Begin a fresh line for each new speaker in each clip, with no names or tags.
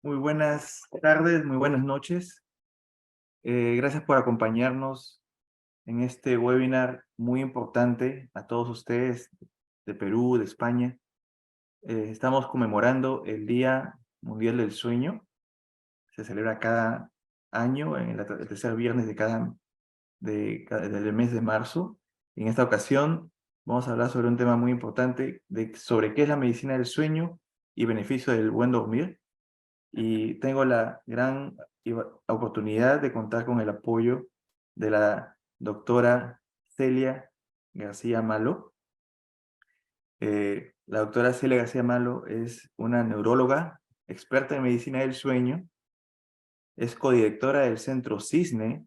Muy buenas tardes, muy buenas noches. Gracias por acompañarnos en este webinar muy importante a todos ustedes de Perú, de España. Estamos conmemorando el Día Mundial del Sueño. Se celebra cada año en el tercer viernes del mes de marzo. En esta ocasión vamos a hablar sobre un tema muy importante sobre qué es la medicina del sueño y beneficio del buen dormir. Y tengo la gran oportunidad de contar con el apoyo de la doctora Celia García Malo. La doctora Celia García Malo es una neuróloga experta en medicina del sueño, es codirectora del Centro Cisne,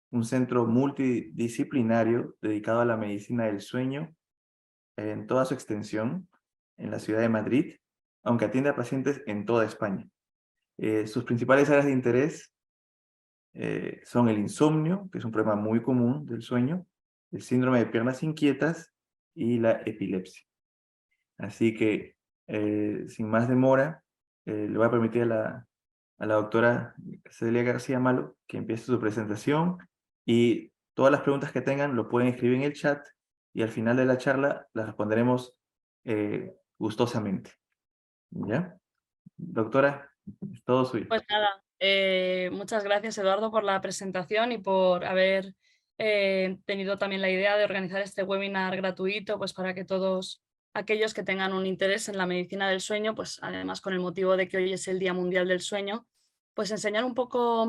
un centro multidisciplinario dedicado a la medicina del sueño en toda su extensión en la ciudad de Madrid, aunque atiende a pacientes en toda España. Sus principales áreas de interés son el insomnio, que es un problema muy común del sueño, el síndrome de piernas inquietas y la epilepsia. Así que, sin más demora, le voy a permitir a la doctora Celia García Malo que empiece su presentación, y todas las preguntas que tengan lo pueden escribir en el chat y al final de la charla las responderemos gustosamente. ¿Ya? Doctora, es todo suyo.
Pues nada, muchas gracias Eduardo por la presentación y por haber tenido también la idea de organizar este webinar gratuito, pues para que todos aquellos que tengan un interés en la medicina del sueño, pues además con el motivo de que hoy es el Día Mundial del Sueño, pues enseñar un poco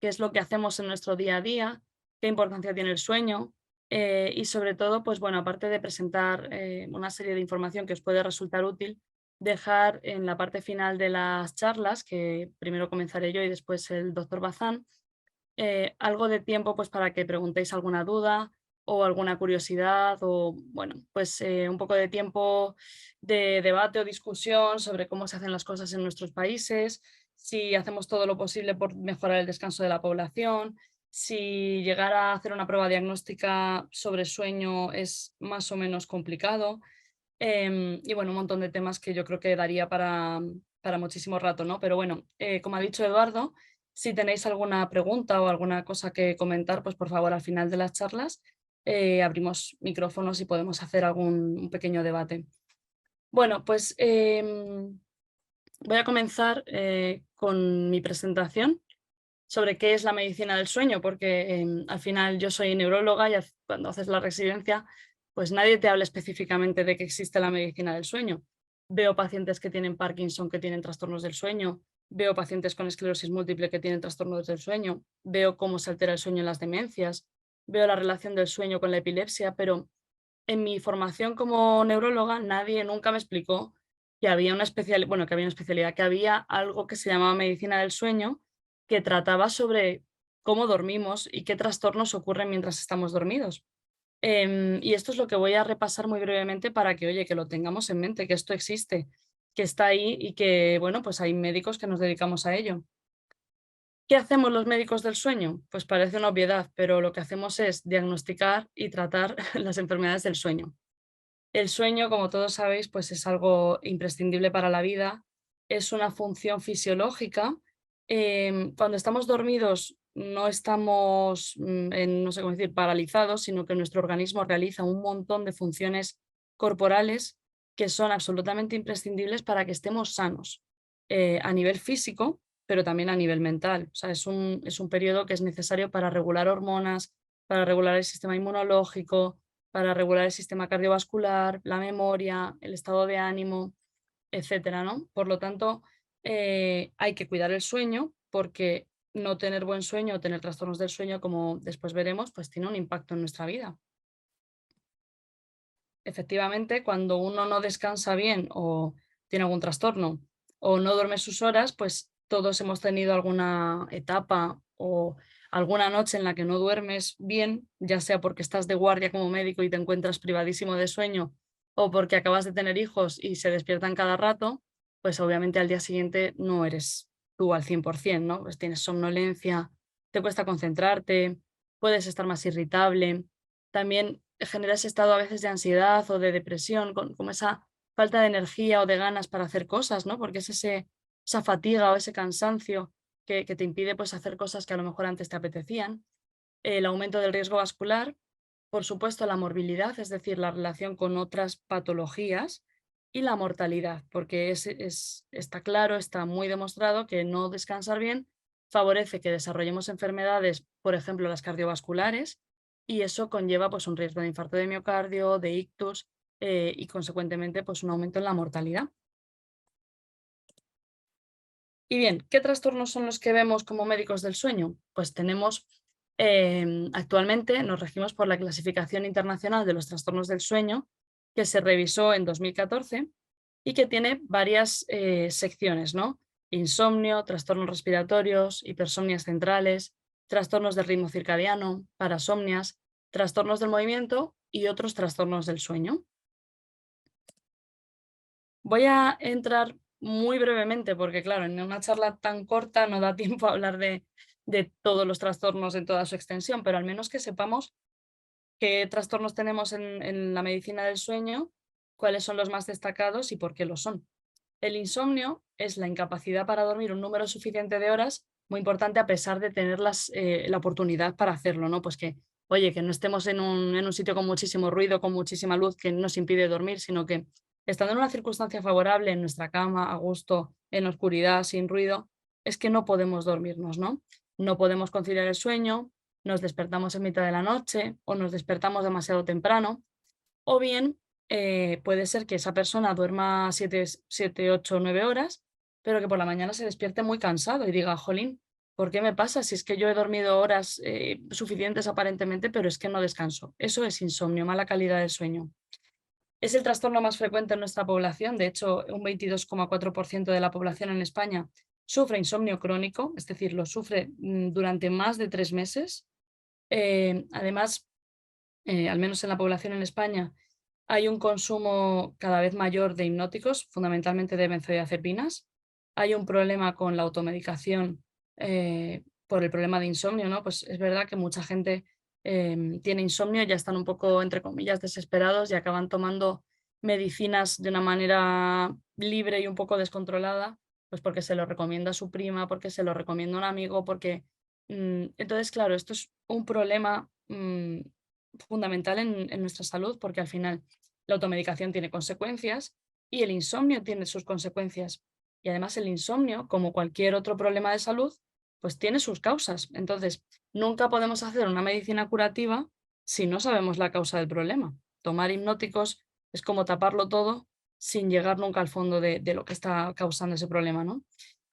qué es lo que hacemos en nuestro día a día, qué importancia tiene el sueño, y sobre todo, pues bueno, aparte de presentar una serie de información que os puede resultar útil, dejar en la parte final de las charlas, que primero comenzaré yo y después el doctor Bazán, algo de tiempo pues para que preguntéis alguna duda o alguna curiosidad o bueno, pues un poco de tiempo de debate o discusión sobre cómo se hacen las cosas en nuestros países, si hacemos todo lo posible por mejorar el descanso de la población, si llegar a hacer una prueba diagnóstica sobre sueño es más o menos complicado. Y bueno, un montón de temas que yo creo que daría para muchísimo rato, ¿no? Pero bueno, como ha dicho Eduardo, si tenéis alguna pregunta o alguna cosa que comentar, pues por favor al final de las charlas abrimos micrófonos y podemos hacer un pequeño debate. Bueno, pues voy a comenzar con mi presentación sobre qué es la medicina del sueño, porque al final yo soy neuróloga y cuando haces la residencia, pues nadie te habla específicamente de que existe la medicina del sueño. Veo pacientes que tienen Parkinson, que tienen trastornos del sueño, veo pacientes con esclerosis múltiple que tienen trastornos del sueño, veo cómo se altera el sueño en las demencias, veo la relación del sueño con la epilepsia, pero en mi formación como neuróloga nadie nunca me explicó que había bueno, que había una especialidad, que había algo que se llamaba medicina del sueño, que trataba sobre cómo dormimos y qué trastornos ocurren mientras estamos dormidos. Y esto es lo que voy a repasar muy brevemente para que, oye, que lo tengamos en mente, que esto existe, que está ahí y que, bueno, pues hay médicos que nos dedicamos a ello. ¿Qué hacemos los médicos del sueño? Pues parece una obviedad, pero lo que hacemos es diagnosticar y tratar las enfermedades del sueño. El sueño, como todos sabéis, pues es algo imprescindible para la vida, es una función fisiológica. Cuando estamos dormidos no estamos, no sé cómo decir, paralizados, sino que nuestro organismo realiza un montón de funciones corporales que son absolutamente imprescindibles para que estemos sanos, a nivel físico, pero también a nivel mental. O sea, es un periodo que es necesario para regular hormonas, para regular el sistema inmunológico, para regular el sistema cardiovascular, la memoria, el estado de ánimo, etcétera, ¿no? Por lo tanto, hay que cuidar el sueño porque no tener buen sueño o tener trastornos del sueño, como después veremos, pues tiene un impacto en nuestra vida. Efectivamente, cuando uno no descansa bien o tiene algún trastorno o no duerme sus horas, pues todos hemos tenido alguna etapa o alguna noche en la que no duermes bien, ya sea porque estás de guardia como médico y te encuentras privadísimo de sueño o porque acabas de tener hijos y se despiertan cada rato, pues obviamente al día siguiente no eres tú al 100%, ¿no? Pues tienes somnolencia, te cuesta concentrarte, puedes estar más irritable. También genera ese estado a veces de ansiedad o de depresión, como esa falta de energía o de ganas para hacer cosas, ¿no? Porque es esa fatiga o ese cansancio que te impide pues, hacer cosas que a lo mejor antes te apetecían, el aumento del riesgo vascular, por supuesto la morbilidad, es decir, la relación con otras patologías, y la mortalidad, porque está claro, está muy demostrado que no descansar bien favorece que desarrollemos enfermedades, por ejemplo, las cardiovasculares, y eso conlleva pues, un riesgo de infarto de miocardio, de ictus y consecuentemente pues, un aumento en la mortalidad. Y bien, ¿qué trastornos son los que vemos como médicos del sueño? Pues tenemos, actualmente nos regimos por la Clasificación Internacional de los Trastornos del Sueño, que se revisó en 2014 y que tiene varias secciones, ¿no? Insomnio, trastornos respiratorios, hipersomnias centrales, trastornos del ritmo circadiano, parasomnias, trastornos del movimiento y otros trastornos del sueño. Voy a entrar muy brevemente, porque claro, en una charla tan corta no da tiempo a hablar de todos los trastornos en toda su extensión, pero al menos que sepamos qué trastornos tenemos en la medicina del sueño, cuáles son los más destacados y por qué lo son. El insomnio es la incapacidad para dormir un número suficiente de horas, muy importante a pesar de tener la oportunidad para hacerlo, ¿no? Pues que, oye, que no estemos en un sitio con muchísimo ruido, con muchísima luz que nos impide dormir, sino que estando en una circunstancia favorable, en nuestra cama, a gusto, en la oscuridad, sin ruido, es que no podemos dormirnos, ¿no? No podemos conciliar el sueño, nos despertamos en mitad de la noche o nos despertamos demasiado temprano, o bien puede ser que esa persona duerma 7, 8, 9 horas, pero que por la mañana se despierte muy cansado y diga, jolín, ¿por qué me pasa? Si es que yo he dormido horas suficientes aparentemente, pero es que no descanso. Eso es insomnio, mala calidad del sueño. Es el trastorno más frecuente en nuestra población. De hecho, un 22,4% de la población en España sufre insomnio crónico, es decir, lo sufre durante más de 3 meses. Además, al menos en la población en España, hay un consumo cada vez mayor de hipnóticos, fundamentalmente de benzodiazepinas. Hay un problema con la automedicación por el problema de insomnio, ¿no? Pues es verdad que mucha gente tiene insomnio, ya están un poco, entre comillas, desesperados y acaban tomando medicinas de una manera libre y un poco descontrolada, pues porque se lo recomienda su prima, porque se lo recomienda un amigo, porque... entonces, claro, esto es un problema fundamental en nuestra salud, porque al final la automedicación tiene consecuencias y el insomnio tiene sus consecuencias. Y además el insomnio, como cualquier otro problema de salud, pues tiene sus causas. Entonces, nunca podemos hacer una medicina curativa si no sabemos la causa del problema. Tomar hipnóticos es como taparlo todo sin llegar nunca al fondo de lo que está causando ese problema, ¿no?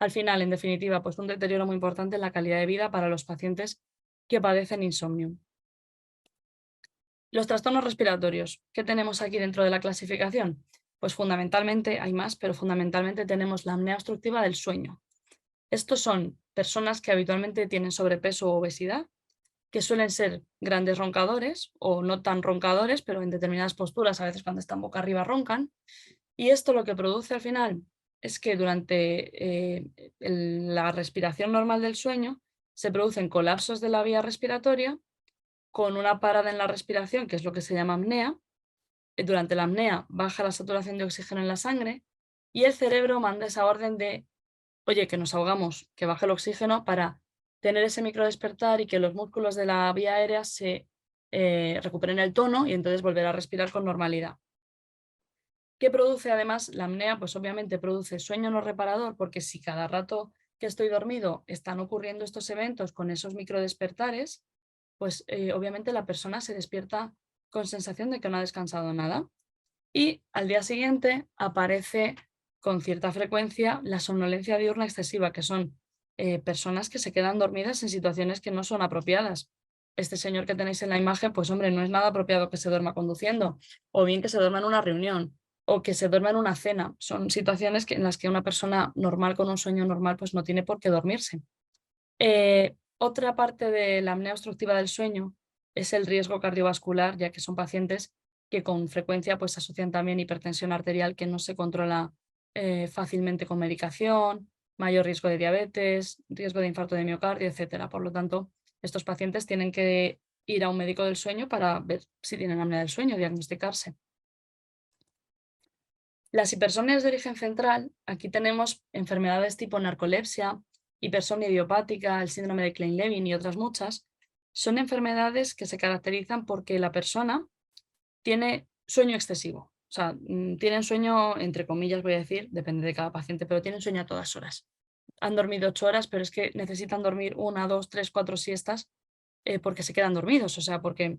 Al final, en definitiva, pues un deterioro muy importante en la calidad de vida para los pacientes que padecen insomnio. Los trastornos respiratorios, ¿qué tenemos aquí dentro de la clasificación? Pues fundamentalmente, hay más, pero fundamentalmente tenemos la apnea obstructiva del sueño. Estos son personas que habitualmente tienen sobrepeso o obesidad, que suelen ser grandes roncadores o no tan roncadores, pero en determinadas posturas, a veces cuando están boca arriba roncan. Y esto lo que produce al final es que durante la respiración normal del sueño se producen colapsos de la vía respiratoria con una parada en la respiración, que es lo que se llama apnea. Durante la apnea baja la saturación de oxígeno en la sangre y el cerebro manda esa orden de, oye, que nos ahogamos, que baje el oxígeno para tener ese microdespertar y que los músculos de la vía aérea se recuperen el tono y entonces volver a respirar con normalidad. ¿Qué produce además la apnea? Pues obviamente produce sueño no reparador, porque si cada rato que estoy dormido están ocurriendo estos eventos con esos microdespertares, pues obviamente la persona se despierta con sensación de que no ha descansado nada. Y al día siguiente aparece con cierta frecuencia la somnolencia diurna excesiva, que son personas que se quedan dormidas en situaciones que no son apropiadas. Este señor que tenéis en la imagen, pues hombre, no es nada apropiado que se duerma conduciendo, o bien que se duerma en una reunión, o que se duerma en una cena. Son situaciones en las que una persona normal con un sueño normal pues no tiene por qué dormirse. Otra parte de la apnea obstructiva del sueño es el riesgo cardiovascular, ya que son pacientes que con frecuencia pues, asocian también hipertensión arterial que no se controla fácilmente con medicación, mayor riesgo de diabetes, riesgo de infarto de miocardio, etc. Por lo tanto, estos pacientes tienen que ir a un médico del sueño para ver si tienen apnea del sueño, diagnosticarse. Las hipersomnias de origen central, aquí tenemos enfermedades tipo narcolepsia, hipersomnia idiopática, el síndrome de Klein-Levin y otras muchas. Son enfermedades que se caracterizan porque la persona tiene sueño excesivo. O sea, tienen sueño, entre comillas voy a decir, depende de cada paciente, pero tienen sueño a todas horas. Han dormido 8 horas, pero es que necesitan dormir 1, 2, 3, 4 siestas porque se quedan dormidos. O sea, porque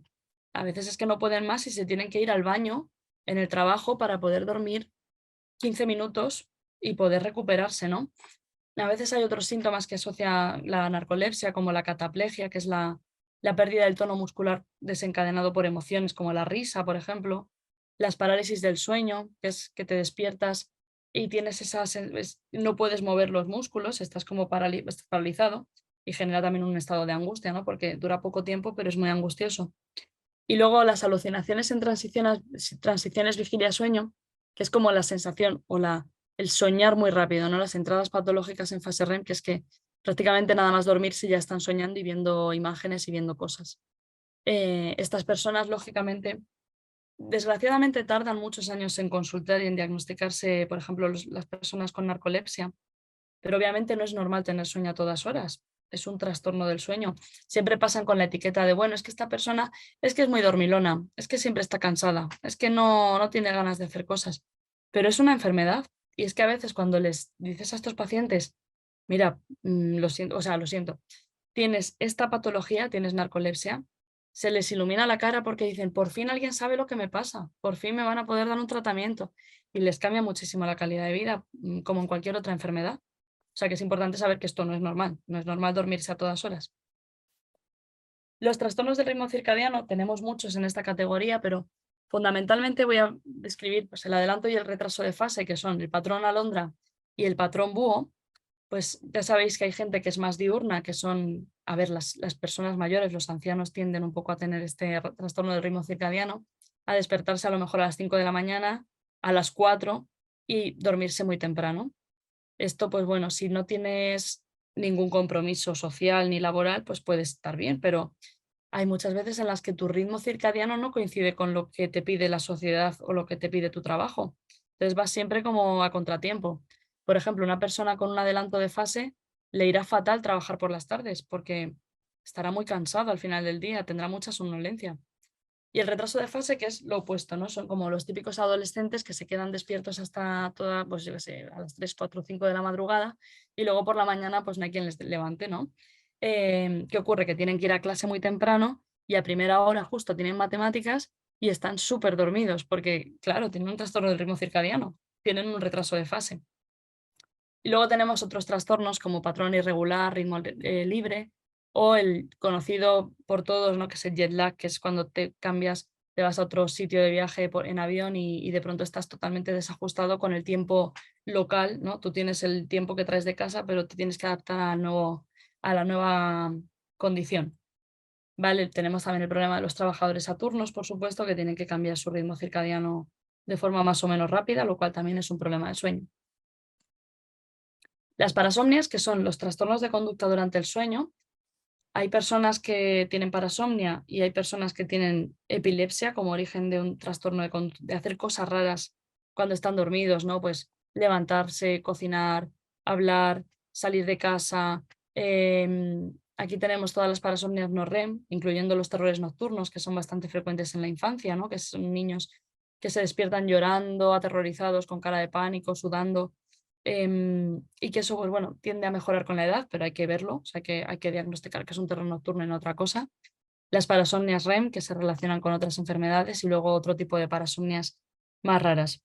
a veces es que no pueden más y se tienen que ir al baño en el trabajo para poder dormir 15 minutos y poder recuperarse, ¿no? A veces hay otros síntomas que asocia la narcolepsia, como la cataplegia, que es la pérdida del tono muscular desencadenado por emociones, como la risa, por ejemplo, las parálisis del sueño, que es que te despiertas y tienes no puedes mover los músculos, estás como estás paralizado y genera también un estado de angustia, ¿no? Porque dura poco tiempo, pero es muy angustioso. Y luego las alucinaciones en transiciones vigilia-sueño, que es como la sensación o el soñar muy rápido, ¿no? Las entradas patológicas en fase REM, que es que prácticamente nada más dormirse ya están soñando y viendo imágenes y viendo cosas. Estas personas, lógicamente, desgraciadamente tardan muchos años en consultar y en diagnosticarse, por ejemplo, las personas con narcolepsia, pero obviamente no es normal tener sueño a todas horas. Es un trastorno del sueño. Siempre pasan con la etiqueta de, bueno, es que esta persona es que es muy dormilona, es que siempre está cansada, es que no tiene ganas de hacer cosas. Pero es una enfermedad. Y es que a veces cuando les dices a estos pacientes, mira, lo siento, o sea, lo siento, tienes esta patología, tienes narcolepsia, se les ilumina la cara porque dicen, por fin alguien sabe lo que me pasa, por fin me van a poder dar un tratamiento. Y les cambia muchísimo la calidad de vida, como en cualquier otra enfermedad. O sea que es importante saber que esto no es normal dormirse a todas horas. Los trastornos del ritmo circadiano, tenemos muchos en esta categoría, pero fundamentalmente voy a describir pues, el adelanto y el retraso de fase, que son el patrón alondra y el patrón búho. Pues ya sabéis que hay gente que es más diurna, que son, a ver, las personas mayores, los ancianos tienden un poco a tener este trastorno del ritmo circadiano, a despertarse a lo mejor a las 5 de la mañana, a las 4 y dormirse muy temprano. Esto, pues bueno, si no tienes ningún compromiso social ni laboral, pues puede estar bien, pero hay muchas veces en las que tu ritmo circadiano no coincide con lo que te pide la sociedad o lo que te pide tu trabajo. Entonces vas siempre como a contratiempo. Por ejemplo, una persona con un adelanto de fase le irá fatal trabajar por las tardes porque estará muy cansado al final del día, tendrá mucha somnolencia. Y el retraso de fase, que es lo opuesto, ¿no? Son como los típicos adolescentes que se quedan despiertos hasta toda, pues yo qué sé, a las 3, 4, 5 de la madrugada y luego por la mañana pues no hay quien les levante, ¿no? ¿Qué ocurre? Que tienen que ir a clase muy temprano y a primera hora justo tienen matemáticas y están súper dormidos porque, claro, tienen un trastorno del ritmo circadiano, tienen un retraso de fase. Y luego tenemos otros trastornos como patrón irregular, ritmo libre o el conocido por todos, ¿no? Que es el jet lag, que es cuando te cambias, te vas a otro sitio de viaje en avión y de pronto estás totalmente desajustado con el tiempo local, ¿no? Tú tienes el tiempo que traes de casa, pero te tienes que adaptar a la nueva condición. ¿Vale? Tenemos también el problema de los trabajadores a turnos, por supuesto, que tienen que cambiar su ritmo circadiano de forma más o menos rápida, lo cual también es un problema de sueño. Las parasomnias, que son los trastornos de conducta durante el sueño, hay personas que tienen parasomnia y hay personas que tienen epilepsia como origen de un trastorno de hacer cosas raras cuando están dormidos, ¿no? Pues levantarse, cocinar, hablar, salir de casa. Aquí tenemos todas las parasomnias no REM, incluyendo los terrores nocturnos, que son bastante frecuentes en la infancia, ¿no? Que son niños que se despiertan llorando, aterrorizados, con cara de pánico, sudando. Y que eso, pues bueno, tiende a mejorar con la edad, pero hay que verlo, o sea que hay que diagnosticar que es un terror nocturno y no otra cosa. Las parasomnias REM, que se relacionan con otras enfermedades, y luego otro tipo de parasomnias más raras.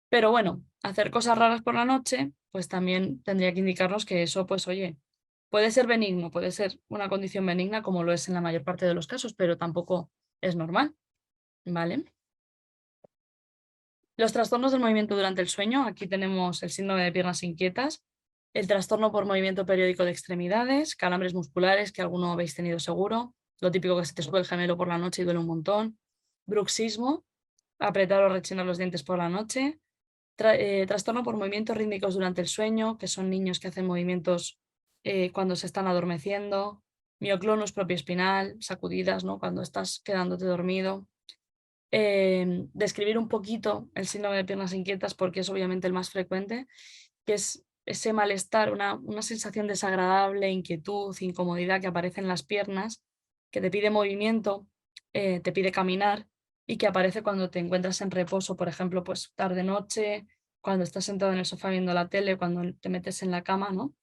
Pero bueno, hacer cosas raras por la noche, pues también tendría que indicarnos que eso, pues oye, puede ser benigno, puede ser una condición benigna como lo es en la mayor parte de los casos, pero tampoco es normal, ¿vale? Los trastornos del movimiento durante el sueño, aquí tenemos el síndrome de piernas inquietas, el trastorno por movimiento periódico de extremidades, calambres musculares, que alguno habéis tenido seguro, lo típico que se te sube el gemelo por la noche y duele un montón, bruxismo, apretar o rechinar los dientes por la noche, trastorno por movimientos rítmicos durante el sueño, que son niños que hacen movimientos cuando se están adormeciendo, mioclonus propioespinal, sacudidas, ¿no? Cuando estás quedándote dormido. describir un poquito el síndrome de piernas inquietas porque es obviamente el más frecuente, que es ese malestar, una sensación desagradable, inquietud, incomodidad que aparece en las piernas, que te pide movimiento, te pide caminar y que aparece cuando te encuentras en reposo, por ejemplo, pues tarde-noche, cuando estás sentado en el sofá viendo la tele, cuando te metes en la cama, ¿no?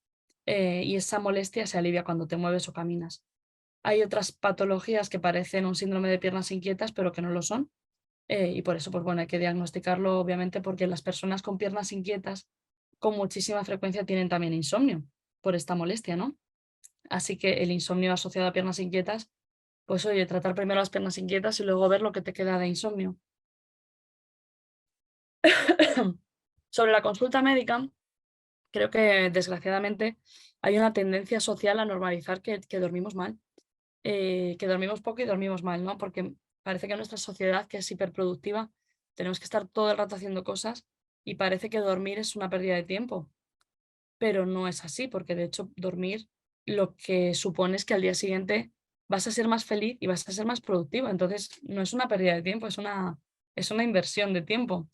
Y esa molestia se alivia cuando te mueves o caminas. Hay otras patologías que parecen un síndrome de piernas inquietas, pero que no lo son. Y por eso, pues bueno, hay que diagnosticarlo, obviamente, porque las personas con piernas inquietas con muchísima frecuencia tienen también insomnio por esta molestia, ¿no? Así que el insomnio asociado a piernas inquietas, pues oye, tratar primero las piernas inquietas y luego ver lo que te queda de insomnio. Sobre la consulta médica, creo que desgraciadamente hay una tendencia social a normalizar que dormimos mal, que dormimos poco y dormimos mal, ¿no? Porque parece que nuestra sociedad, que es hiperproductiva, tenemos que estar todo el rato haciendo cosas y parece que dormir es una pérdida de tiempo, pero no es así, porque de hecho dormir lo que supone es que al día siguiente vas a ser más feliz y vas a ser más productiva. Entonces, no es una pérdida de tiempo, es una inversión de tiempo.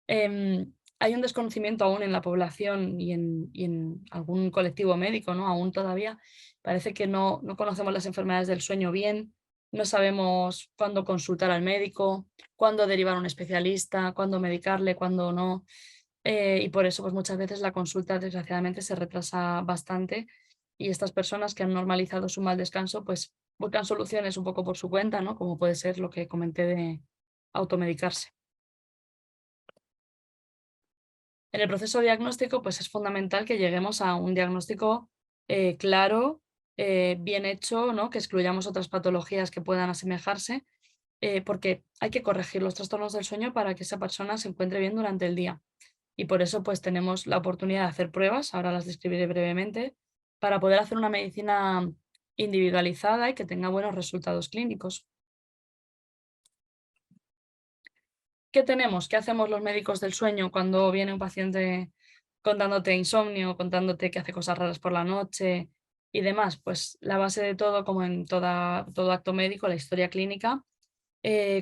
Hay un desconocimiento aún en la población y en algún colectivo médico, ¿no? Aún todavía parece que no conocemos las enfermedades del sueño bien, no sabemos cuándo consultar al médico, cuándo derivar a un especialista, cuándo medicarle, cuándo no. Y por eso, pues muchas veces la consulta, desgraciadamente, se retrasa bastante y estas personas que han normalizado su mal descanso, pues buscan soluciones un poco por su cuenta, ¿no? Como puede ser lo que comenté de automedicarse. En el proceso diagnóstico, pues es fundamental que lleguemos a un diagnóstico claro, bien hecho, ¿no? Que excluyamos otras patologías que puedan asemejarse, porque hay que corregir los trastornos del sueño para que esa persona se encuentre bien durante el día. Y por eso pues tenemos la oportunidad de hacer pruebas, ahora las describiré brevemente, para poder hacer una medicina individualizada y que tenga buenos resultados clínicos. ¿Qué tenemos? ¿Qué hacemos los médicos del sueño cuando viene un paciente contándote insomnio, contándote que hace cosas raras por la noche y demás? Pues la base de todo, como en todo acto médico, la historia clínica,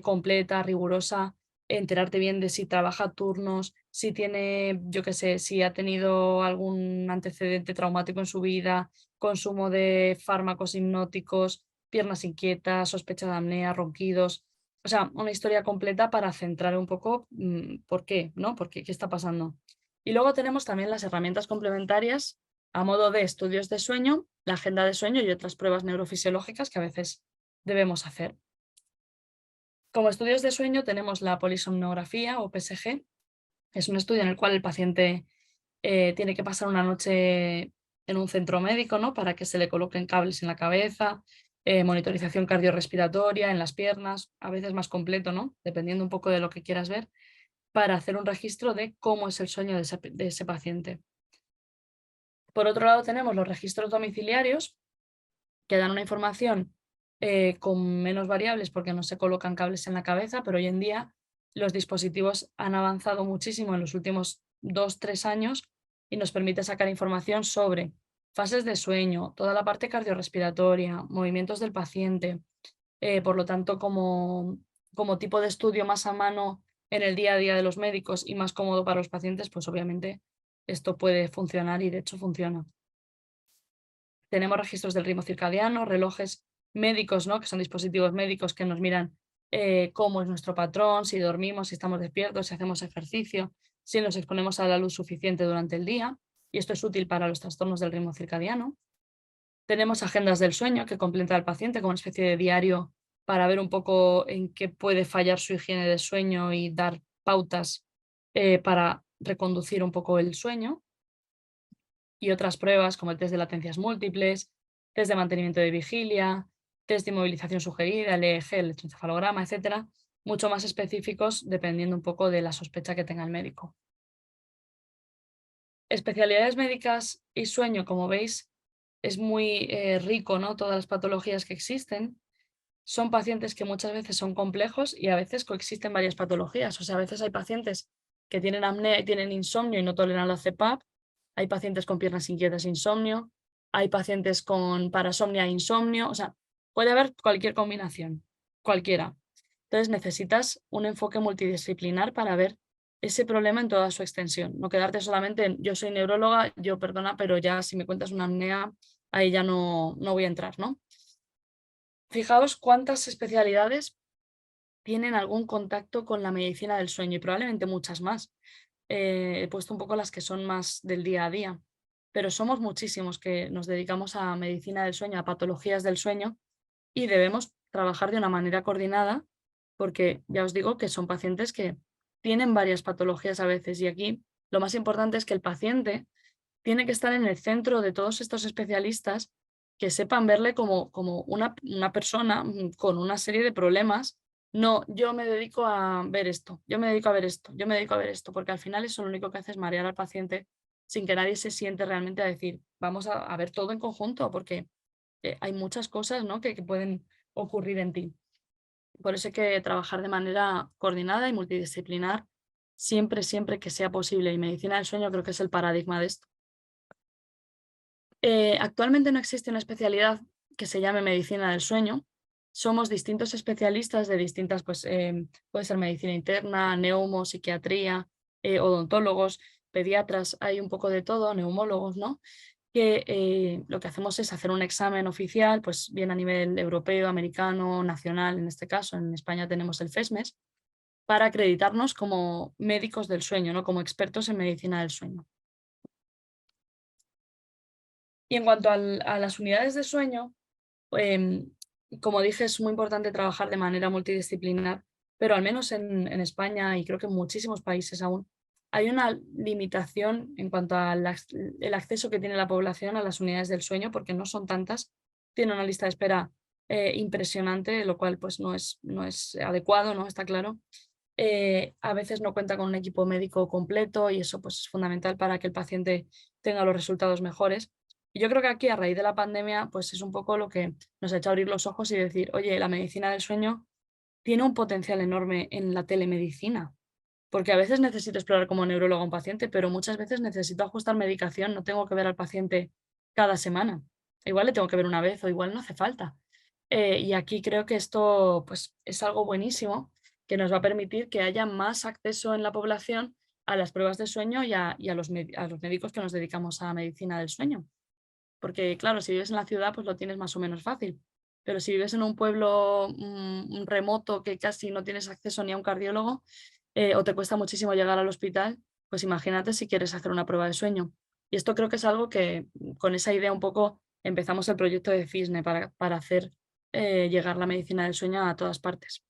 completa, rigurosa, enterarte bien de si trabaja turnos, si tiene, yo qué sé, si ha tenido algún antecedente traumático en su vida, consumo de fármacos hipnóticos, piernas inquietas, sospecha de apnea, ronquidos. O sea, una historia completa para centrar un poco por qué, ¿no? ¿Qué está pasando? Y luego tenemos también las herramientas complementarias a modo de estudios de sueño, la agenda de sueño y otras pruebas neurofisiológicas que a veces debemos hacer. Como estudios de sueño tenemos la polisomnografía o PSG. Es un estudio en el cual el paciente tiene que pasar una noche en un centro médico, ¿no? Para que se le coloquen cables en la cabeza, monitorización cardiorrespiratoria en las piernas, a veces más completo, ¿no? Dependiendo un poco de lo que quieras ver, para hacer un registro de cómo es el sueño de ese paciente. Por otro lado tenemos los registros domiciliarios, que dan una información con menos variables porque no se colocan cables en la cabeza, pero hoy en día los dispositivos han avanzado muchísimo en los últimos 2-3 años y nos permite sacar información sobre fases de sueño, toda la parte cardiorrespiratoria, movimientos del paciente. Por lo tanto, como tipo de estudio más a mano en el día a día de los médicos y más cómodo para los pacientes, pues obviamente esto puede funcionar y de hecho funciona. Tenemos registros del ritmo circadiano, relojes médicos, ¿no? Que son dispositivos médicos que nos miran cómo es nuestro patrón, si dormimos, si estamos despiertos, si hacemos ejercicio, si nos exponemos a la luz suficiente durante el día. Y esto es útil para los trastornos del ritmo circadiano. Tenemos agendas del sueño que completa al paciente como una especie de diario para ver un poco en qué puede fallar su higiene de sueño y dar pautas para reconducir un poco el sueño. Y otras pruebas como el test de latencias múltiples, test de mantenimiento de vigilia, test de inmovilización sugerida, el EEG, el electroencefalograma, etcétera, mucho más específicos dependiendo un poco de la sospecha que tenga el médico. Especialidades médicas y sueño, como veis, es muy rico, ¿no? Todas las patologías que existen. Son pacientes que muchas veces son complejos y a veces coexisten varias patologías. O sea, a veces hay pacientes que tienen apnea y tienen insomnio y no toleran la CPAP. Hay pacientes con piernas inquietas e insomnio. Hay pacientes con parasomnia e insomnio. O sea, puede haber cualquier combinación, cualquiera. Entonces necesitas un enfoque multidisciplinar para ver ese problema en toda su extensión. No quedarte solamente en yo soy neuróloga, yo perdona, pero ya si me cuentas una apnea, ahí ya no voy a entrar, ¿no? Fijaos cuántas especialidades tienen algún contacto con la medicina del sueño y probablemente muchas más. He puesto un poco las que son más del día a día, pero somos muchísimos que nos dedicamos a medicina del sueño, a patologías del sueño y debemos trabajar de una manera coordinada porque ya os digo que son pacientes que tienen varias patologías a veces y aquí lo más importante es que el paciente tiene que estar en el centro de todos estos especialistas que sepan verle como una persona con una serie de problemas. No, yo me dedico a ver esto, yo me dedico a ver esto, yo me dedico a ver esto, porque al final eso lo único que hace es marear al paciente sin que nadie se siente realmente a decir, vamos a ver todo en conjunto, porque hay muchas cosas, ¿no? que pueden ocurrir en ti. Por eso hay que trabajar de manera coordinada y multidisciplinar siempre, siempre que sea posible. Y medicina del sueño creo que es el paradigma de esto. Actualmente no existe una especialidad que se llame medicina del sueño. Somos distintos especialistas de distintas, pues puede ser medicina interna, neumo, psiquiatría, odontólogos, pediatras, hay un poco de todo, neumólogos, ¿no? Que lo que hacemos es hacer un examen oficial, pues bien a nivel europeo, americano, nacional, en este caso, en España tenemos el FESMES, para acreditarnos como médicos del sueño, ¿no? Como expertos en medicina del sueño. Y en cuanto a las unidades de sueño, em, como dije, es muy importante trabajar de manera multidisciplinar, pero al menos en España y creo que en muchísimos países aún, hay una limitación en cuanto al el acceso que tiene la población a las unidades del sueño, porque no son tantas, tiene una lista de espera impresionante, lo cual pues no es adecuado, ¿no? Está claro. A veces no cuenta con un equipo médico completo y eso pues, es fundamental para que el paciente tenga los resultados mejores. Y yo creo que aquí, a raíz de la pandemia, pues es un poco lo que nos ha hecho abrir los ojos y decir, oye, la medicina del sueño tiene un potencial enorme en la telemedicina, porque a veces necesito explorar como neurólogo a un paciente, pero muchas veces necesito ajustar medicación, no tengo que ver al paciente cada semana. Igual le tengo que ver una vez o igual no hace falta. Y aquí creo que esto pues, es algo buenísimo que nos va a permitir que haya más acceso en la población a las pruebas de sueño y a los médicos que nos dedicamos a medicina del sueño. Porque claro, si vives en la ciudad, pues lo tienes más o menos fácil. Pero si vives en un pueblo remoto que casi no tienes acceso ni a un cardiólogo o te cuesta muchísimo llegar al hospital, pues imagínate si quieres hacer una prueba de sueño. Y esto creo que es algo que con esa idea un poco empezamos el proyecto de CISNE para hacer llegar la medicina del sueño a todas partes.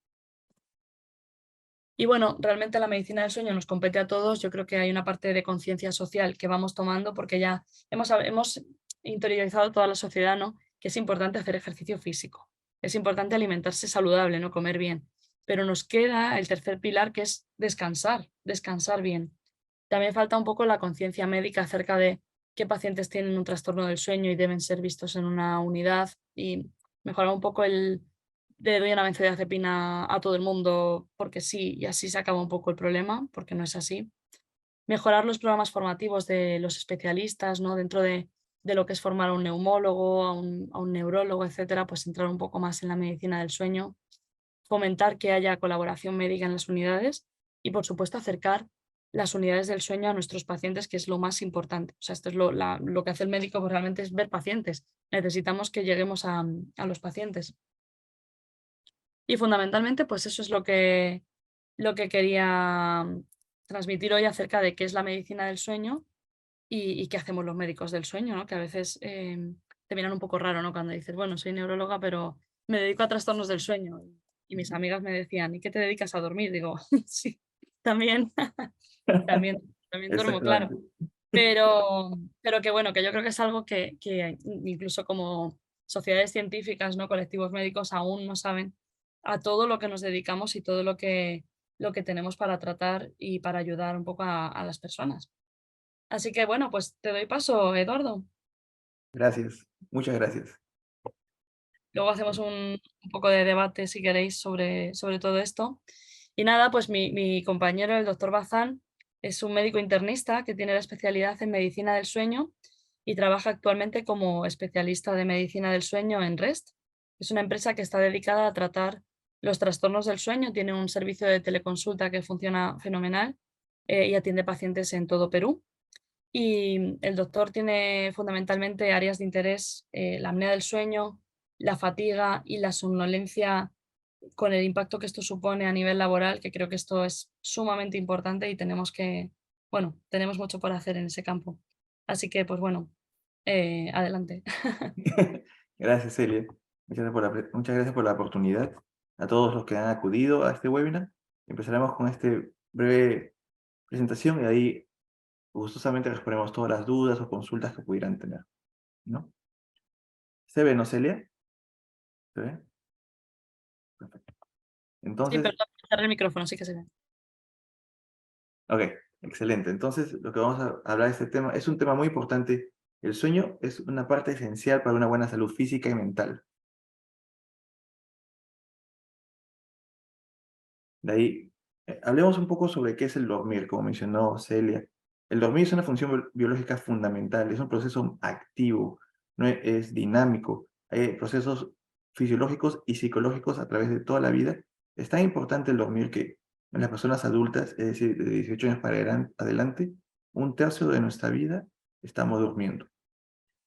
Y bueno, realmente la medicina del sueño nos compete a todos. Yo creo que hay una parte de conciencia social que vamos tomando porque ya hemos interiorizado toda la sociedad, ¿no? Que es importante hacer ejercicio físico, es importante alimentarse saludable, ¿no? Comer bien. Pero nos queda el tercer pilar que es descansar, descansar bien. También falta un poco la conciencia médica acerca de qué pacientes tienen un trastorno del sueño y deben ser vistos en una unidad y mejorar un poco el le doy una benzodiazepina a todo el mundo porque sí, y así se acaba un poco el problema, porque no es así. Mejorar los programas formativos de los especialistas, ¿no? Dentro de lo que es formar a un neumólogo, a un neurólogo, etcétera, pues entrar un poco más en la medicina del sueño, fomentar que haya colaboración médica en las unidades y, por supuesto, acercar las unidades del sueño a nuestros pacientes, que es lo más importante. O sea, esto es lo que hace el médico, pues realmente es ver pacientes. Necesitamos que lleguemos a los pacientes. Y fundamentalmente, pues eso es lo que quería transmitir hoy acerca de qué es la medicina del sueño y qué hacemos los médicos del sueño, ¿no? Que a veces te miran un poco raro, ¿no? Cuando dices, bueno, soy neuróloga, pero me dedico a trastornos del sueño. Y mis amigas me decían, ¿y qué te dedicas a dormir? Digo, sí, también, también duermo, claro.
Exactamente.
Pero que bueno, que yo creo que es algo que incluso como sociedades científicas, ¿no? Colectivos médicos aún no saben a todo lo que nos dedicamos y todo lo que tenemos para tratar y para ayudar un poco a las personas. Así que bueno, pues te doy paso, Eduardo.
Gracias, muchas gracias.
Luego hacemos un poco de debate, si queréis, sobre todo esto. Y nada, pues mi compañero, el doctor Bazán, es un médico internista que tiene la especialidad en medicina del sueño y trabaja actualmente como especialista de medicina del sueño en REST. Es una empresa que está dedicada a tratar los trastornos del sueño, tiene un servicio de teleconsulta que funciona fenomenal y atiende pacientes en todo Perú. Y el doctor tiene fundamentalmente áreas de interés, la apnea del sueño, la fatiga y la somnolencia con el impacto que esto supone a nivel laboral, que creo que esto es sumamente importante y tenemos que, bueno, tenemos mucho por hacer en ese campo. Así que, pues bueno, adelante.
Gracias, Celia. Muchas gracias por la oportunidad. A todos los que han acudido a este webinar. Empezaremos con esta breve presentación y ahí gustosamente respondemos todas las dudas o consultas que pudieran tener, ¿no? ¿Se ve, no, Celia? ¿Se ve? Perfecto.
Sí,
Entonces,
perdón, cerré el micrófono, sí que se ve.
ok, excelente. Entonces, lo que vamos a hablar de este tema es un tema muy importante. El sueño es una parte esencial para una buena salud física y mental. De ahí, hablemos un poco sobre qué es el dormir, como mencionó Celia. El dormir es una función biológica fundamental, es un proceso activo, no es dinámico. Hay procesos fisiológicos y psicológicos a través de toda la vida. Es tan importante el dormir que en las personas adultas, es decir, de 18 años para adelante, un tercio de nuestra vida estamos durmiendo.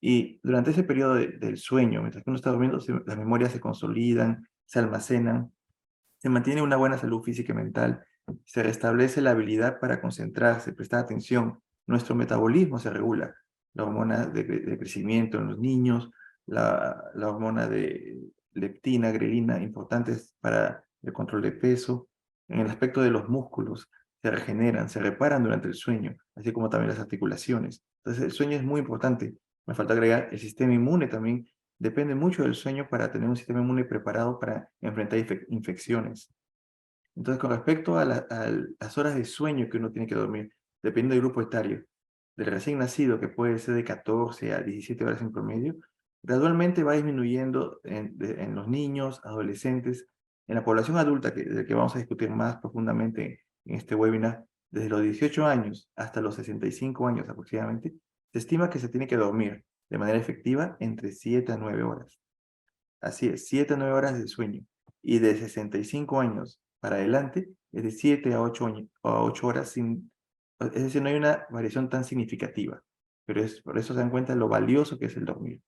Y durante ese periodo del sueño, mientras que uno está durmiendo, las memorias se consolidan, se almacenan, se mantiene una buena salud física y mental, se restablece la habilidad para concentrarse, prestar atención, nuestro metabolismo se regula, la hormona de crecimiento en los niños, la hormona de leptina, grelina, importantes para el control de peso, en el aspecto de los músculos, se regeneran, se reparan durante el sueño, así como también las articulaciones. Entonces el sueño es muy importante. Me falta agregar el sistema inmune también. Depende mucho del sueño para tener un sistema inmune preparado para enfrentar infecciones. Entonces, con respecto a las horas de sueño que uno tiene que dormir, dependiendo del grupo etario, del recién nacido, que puede ser de 14 a 17 horas en promedio, gradualmente va disminuyendo en los niños, adolescentes, en la población adulta, de que vamos a discutir más profundamente en este webinar, desde los 18 años hasta los 65 años aproximadamente, se estima que se tiene que dormir de manera efectiva entre 7 a 9 horas. Así es, 7 a 9 horas de sueño. Y de 65 años para adelante, es de 7 a 8 horas sin... Es decir, no hay una variación tan significativa. Pero por eso se dan cuenta lo valioso que es el dormir.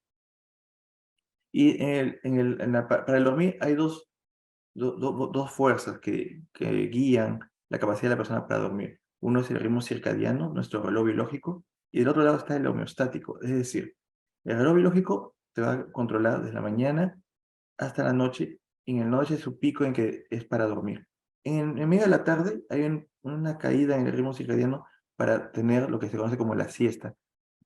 Y para el dormir hay dos fuerzas que guían la capacidad de la persona para dormir. Uno es el ritmo circadiano, nuestro reloj biológico, y del otro lado está el homeostático. Es decir, el reloj biológico te va a controlar desde la mañana hasta la noche, y en la noche es su pico en que es para dormir. En medio de la tarde hay una caída en el ritmo circadiano para tener lo que se conoce como la siesta.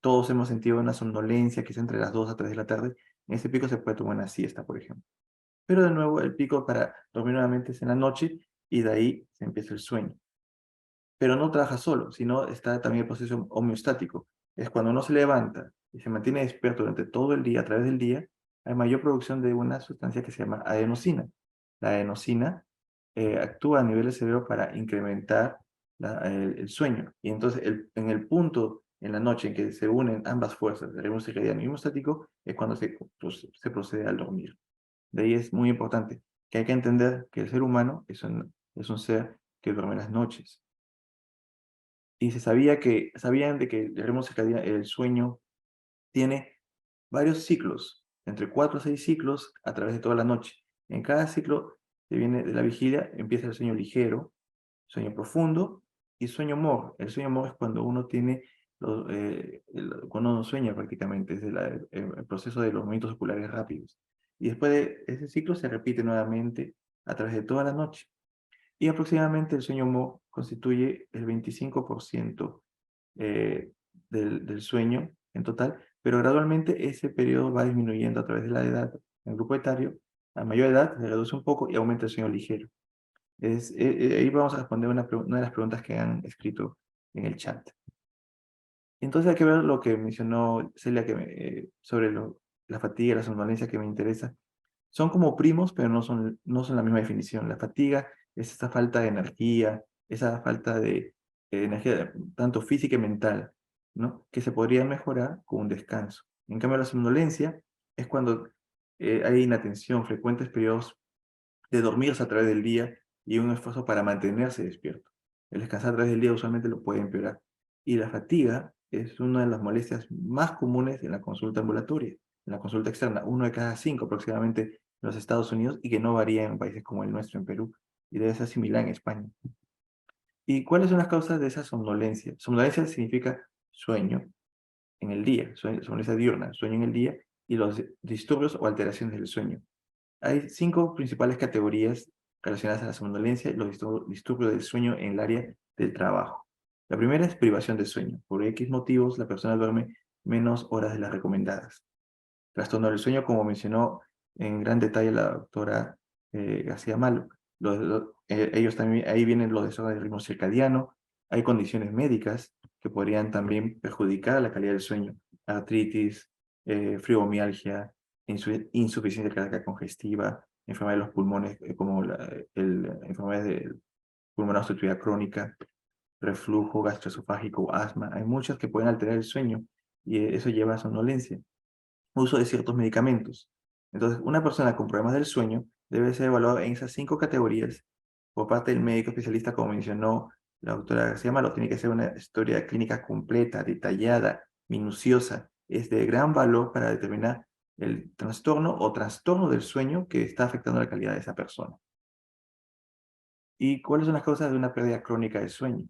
Todos hemos sentido una somnolencia, quizá entre las 2 a 3 de la tarde. En ese pico se puede tomar una siesta, por ejemplo. Pero de nuevo, el pico para dormir nuevamente es en la noche y de ahí se empieza el sueño. Pero no trabaja solo, sino está también el proceso homeostático. Es cuando uno se levanta y se mantiene despierto durante todo el día, a través del día, hay mayor producción de una sustancia que se llama adenosina. La adenosina actúa a nivel del cerebro para incrementar el sueño. Y entonces, en el punto en la noche en que se unen ambas fuerzas, el ritmo circadiano y homeostático, es cuando se procede al dormir. De ahí es muy importante que hay que entender que el ser humano es un ser que duerme las noches. Y sabían de que el ritmo circadiano, el sueño, tiene varios ciclos, entre 4 a 6 ciclos a través de toda la noche. En cada ciclo que viene de la vigilia empieza el sueño ligero, sueño profundo y sueño MOR. El sueño MOR es cuando uno tiene, cuando uno sueña prácticamente, es el proceso de los movimientos oculares rápidos. Y después de ese ciclo se repite nuevamente a través de toda la noche. Y aproximadamente el sueño MOR constituye el 25% del sueño en total, pero gradualmente ese periodo va disminuyendo a través de la edad. En el grupo etario, a mayor edad, se reduce un poco y aumenta el sueño ligero. Ahí vamos a responder una de las preguntas que han escrito en el chat. Entonces hay que ver lo que mencionó Celia sobre la fatiga y la somnolencia que me interesa. Son como primos, pero no son la misma definición. La fatiga es esa falta de energía, esa falta de energía tanto física y mental, ¿no? Que se podría mejorar con un descanso. En cambio, la somnolencia es cuando hay inatención, frecuentes periodos de dormirse a través del día y un esfuerzo para mantenerse despierto. El descansar a través del día usualmente lo puede empeorar. Y la fatiga es una de las molestias más comunes en la consulta ambulatoria, en la consulta externa, 1 de cada 5 aproximadamente en los Estados Unidos y que no varía en países como el nuestro, en Perú, y debe ser similar en España. ¿Y cuáles son las causas de esa somnolencia? Somnolencia significa sueño en el día, somnolencia diurna, sueño en el día, y los disturbios o alteraciones del sueño. Hay 5 principales categorías relacionadas a la somnolencia y los disturbios del sueño en el área del trabajo. La primera es privación de sueño. Por X motivos, la persona duerme menos horas de las recomendadas. Trastorno del sueño, como mencionó en gran detalle la doctora García Malo. Ellos también, ahí vienen los desórdenes del ritmo circadiano. Hay condiciones médicas que podrían también perjudicar la calidad del sueño. Artritis, fibromialgia, insuficiencia cardíaca congestiva, enfermedad de los pulmones, como enfermedades de pulmonar obstructiva crónica, reflujo gastroesofágico, asma. Hay muchas que pueden alterar el sueño y eso lleva a somnolencia. Uso de ciertos medicamentos. Entonces, una persona con problemas del sueño debe ser evaluada en esas 5 categorías por parte del médico especialista, como mencionó la doctora García Malo. Tiene que ser una historia clínica completa, detallada, minuciosa. Es de gran valor para determinar el trastorno o trastorno del sueño que está afectando la calidad de esa persona. ¿Y cuáles son las causas de una pérdida crónica del sueño?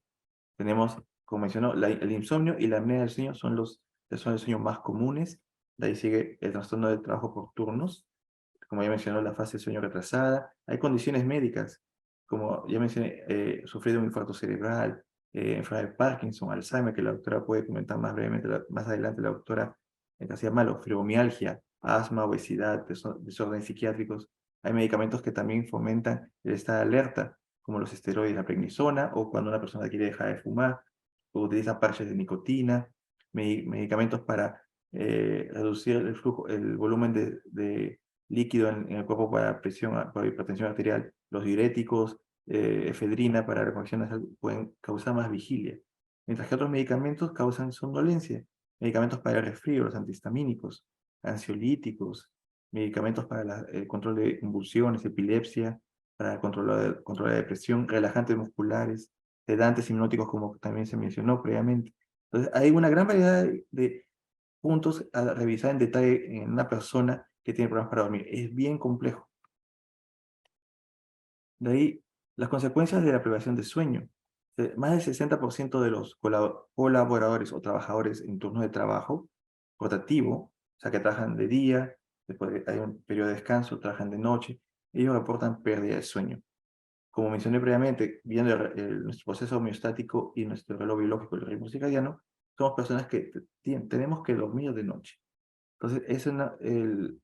Tenemos, como mencionó, el insomnio y la apnea del sueño son los trastornos del sueño más comunes. De ahí sigue el trastorno del trabajo por turnos, como ya mencionó, la fase de sueño retrasada. Hay condiciones médicas, como ya mencioné, sufrir de un infarto cerebral, enfermedad de Parkinson, Alzheimer, que la doctora puede comentar más brevemente más adelante, la doctora García Malo, fibromialgia, asma, obesidad, desórdenes psiquiátricos. Hay medicamentos que también fomentan el estado de alerta, como los esteroides, la prednisona, o cuando una persona quiere dejar de fumar, o utiliza parches de nicotina, medicamentos para reducir el flujo, el volumen de líquido en el cuerpo para presión, para hipertensión arterial, los diuréticos, efedrina para reconexión nasal pueden causar más vigilia, mientras que otros medicamentos causan somnolencia, medicamentos para el resfrío, los antihistamínicos, ansiolíticos, medicamentos para el control de convulsiones, epilepsia, para controlar la depresión, relajantes musculares, sedantes hipnóticos, como también se mencionó previamente. Entonces, hay una gran variedad de puntos a revisar en detalle en una persona que tiene problemas para dormir. Es bien complejo. De ahí, las consecuencias de la privación de sueño. Más del 60% de los colaboradores o trabajadores en turno de trabajo rotativo, o sea, que trabajan de día, después hay un periodo de descanso, trabajan de noche, ellos reportan pérdida de sueño. Como mencioné previamente, viendo nuestro proceso homeostático y nuestro reloj biológico, el ritmo circadiano, somos personas que tenemos que dormir de noche. Entonces, ese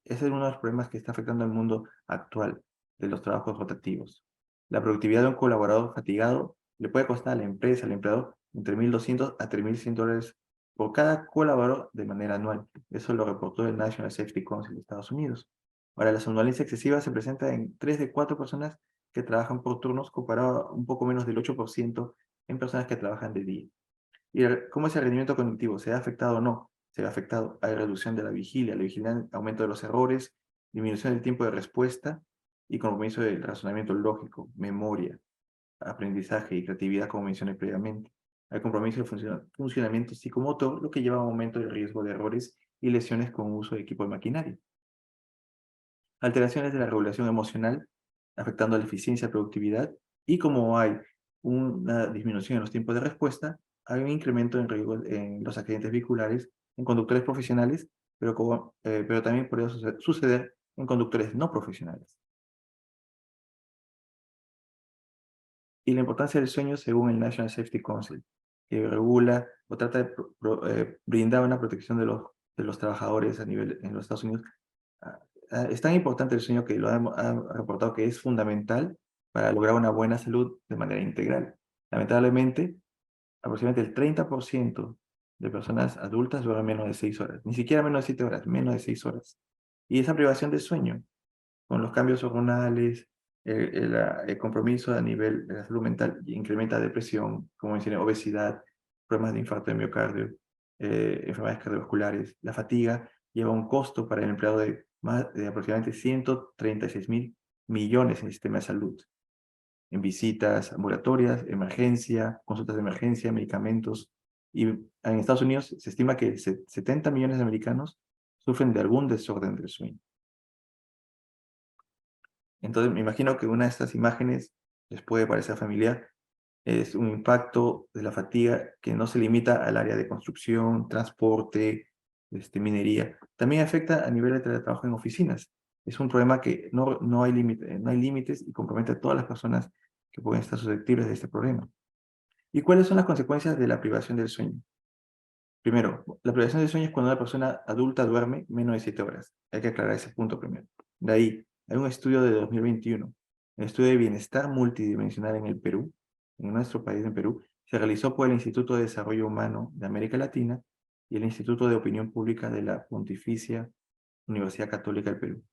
es uno de los problemas que está afectando al mundo actual de los trabajos rotativos. La productividad de un colaborador fatigado le puede costar a la empresa, al empleador, entre $1,200 a $3,100 por cada colaborador de manera anual. Eso lo reportó el National Safety Council de Estados Unidos. Ahora, la somnolencia excesiva se presenta en 3 de 4 personas que trabajan por turnos, comparado a un poco menos del 8% en personas que trabajan de día. ¿Y cómo es el rendimiento cognitivo? ¿Se ha afectado o no? Se ha afectado. Hay reducción de la vigilia, aumento de los errores, disminución del tiempo de respuesta y compromiso del razonamiento lógico, memoria, aprendizaje y creatividad, como mencioné previamente. Hay compromiso del funcionamiento psicomotor, lo que lleva a un aumento del riesgo de errores y lesiones con uso de equipo de maquinaria. Alteraciones de la regulación emocional, afectando la eficiencia y productividad, y como hay una disminución en los tiempos de respuesta, hay un incremento en riesgo en los accidentes vehiculares en conductores profesionales, pero también puede suceder en conductores no profesionales. Y la importancia del sueño según el National Safety Council, que regula o trata de brindar una protección de los trabajadores a nivel en los Estados Unidos. Es tan importante el sueño que lo han reportado que es fundamental para lograr una buena salud de manera integral. Lamentablemente, aproximadamente el 30% de personas adultas duermen menos de 6 horas, ni siquiera menos de 7 horas, menos de 6 horas. Y esa privación de sueño, con los cambios hormonales, el compromiso a nivel de la salud mental, incrementa depresión, como mencioné, obesidad, problemas de infarto de miocardio, enfermedades cardiovasculares. La fatiga lleva un costo para el empleado de aproximadamente $136 millones en el sistema de salud, en visitas ambulatorias, emergencia, consultas de emergencia, medicamentos. Y en Estados Unidos se estima que 70 millones de americanos sufren de algún desorden del sueño. Entonces me imagino que una de estas imágenes les puede parecer familiar. Es un impacto de la fatiga que no se limita al área de construcción, transporte, minería. También afecta a nivel de teletrabajo en oficinas. Es un problema que no hay límites y compromete a todas las personas que pueden estar susceptibles de este problema. ¿Y cuáles son las consecuencias de la privación del sueño? Primero, la privación del sueño es cuando una persona adulta duerme menos de 7 horas. Hay que aclarar ese punto primero. De ahí, hay un estudio de 2021, el estudio de bienestar multidimensional en el Perú, en nuestro país, en Perú, se realizó por el Instituto de Desarrollo Humano de América Latina y el Instituto de Opinión Pública de la Pontificia Universidad Católica del Perú.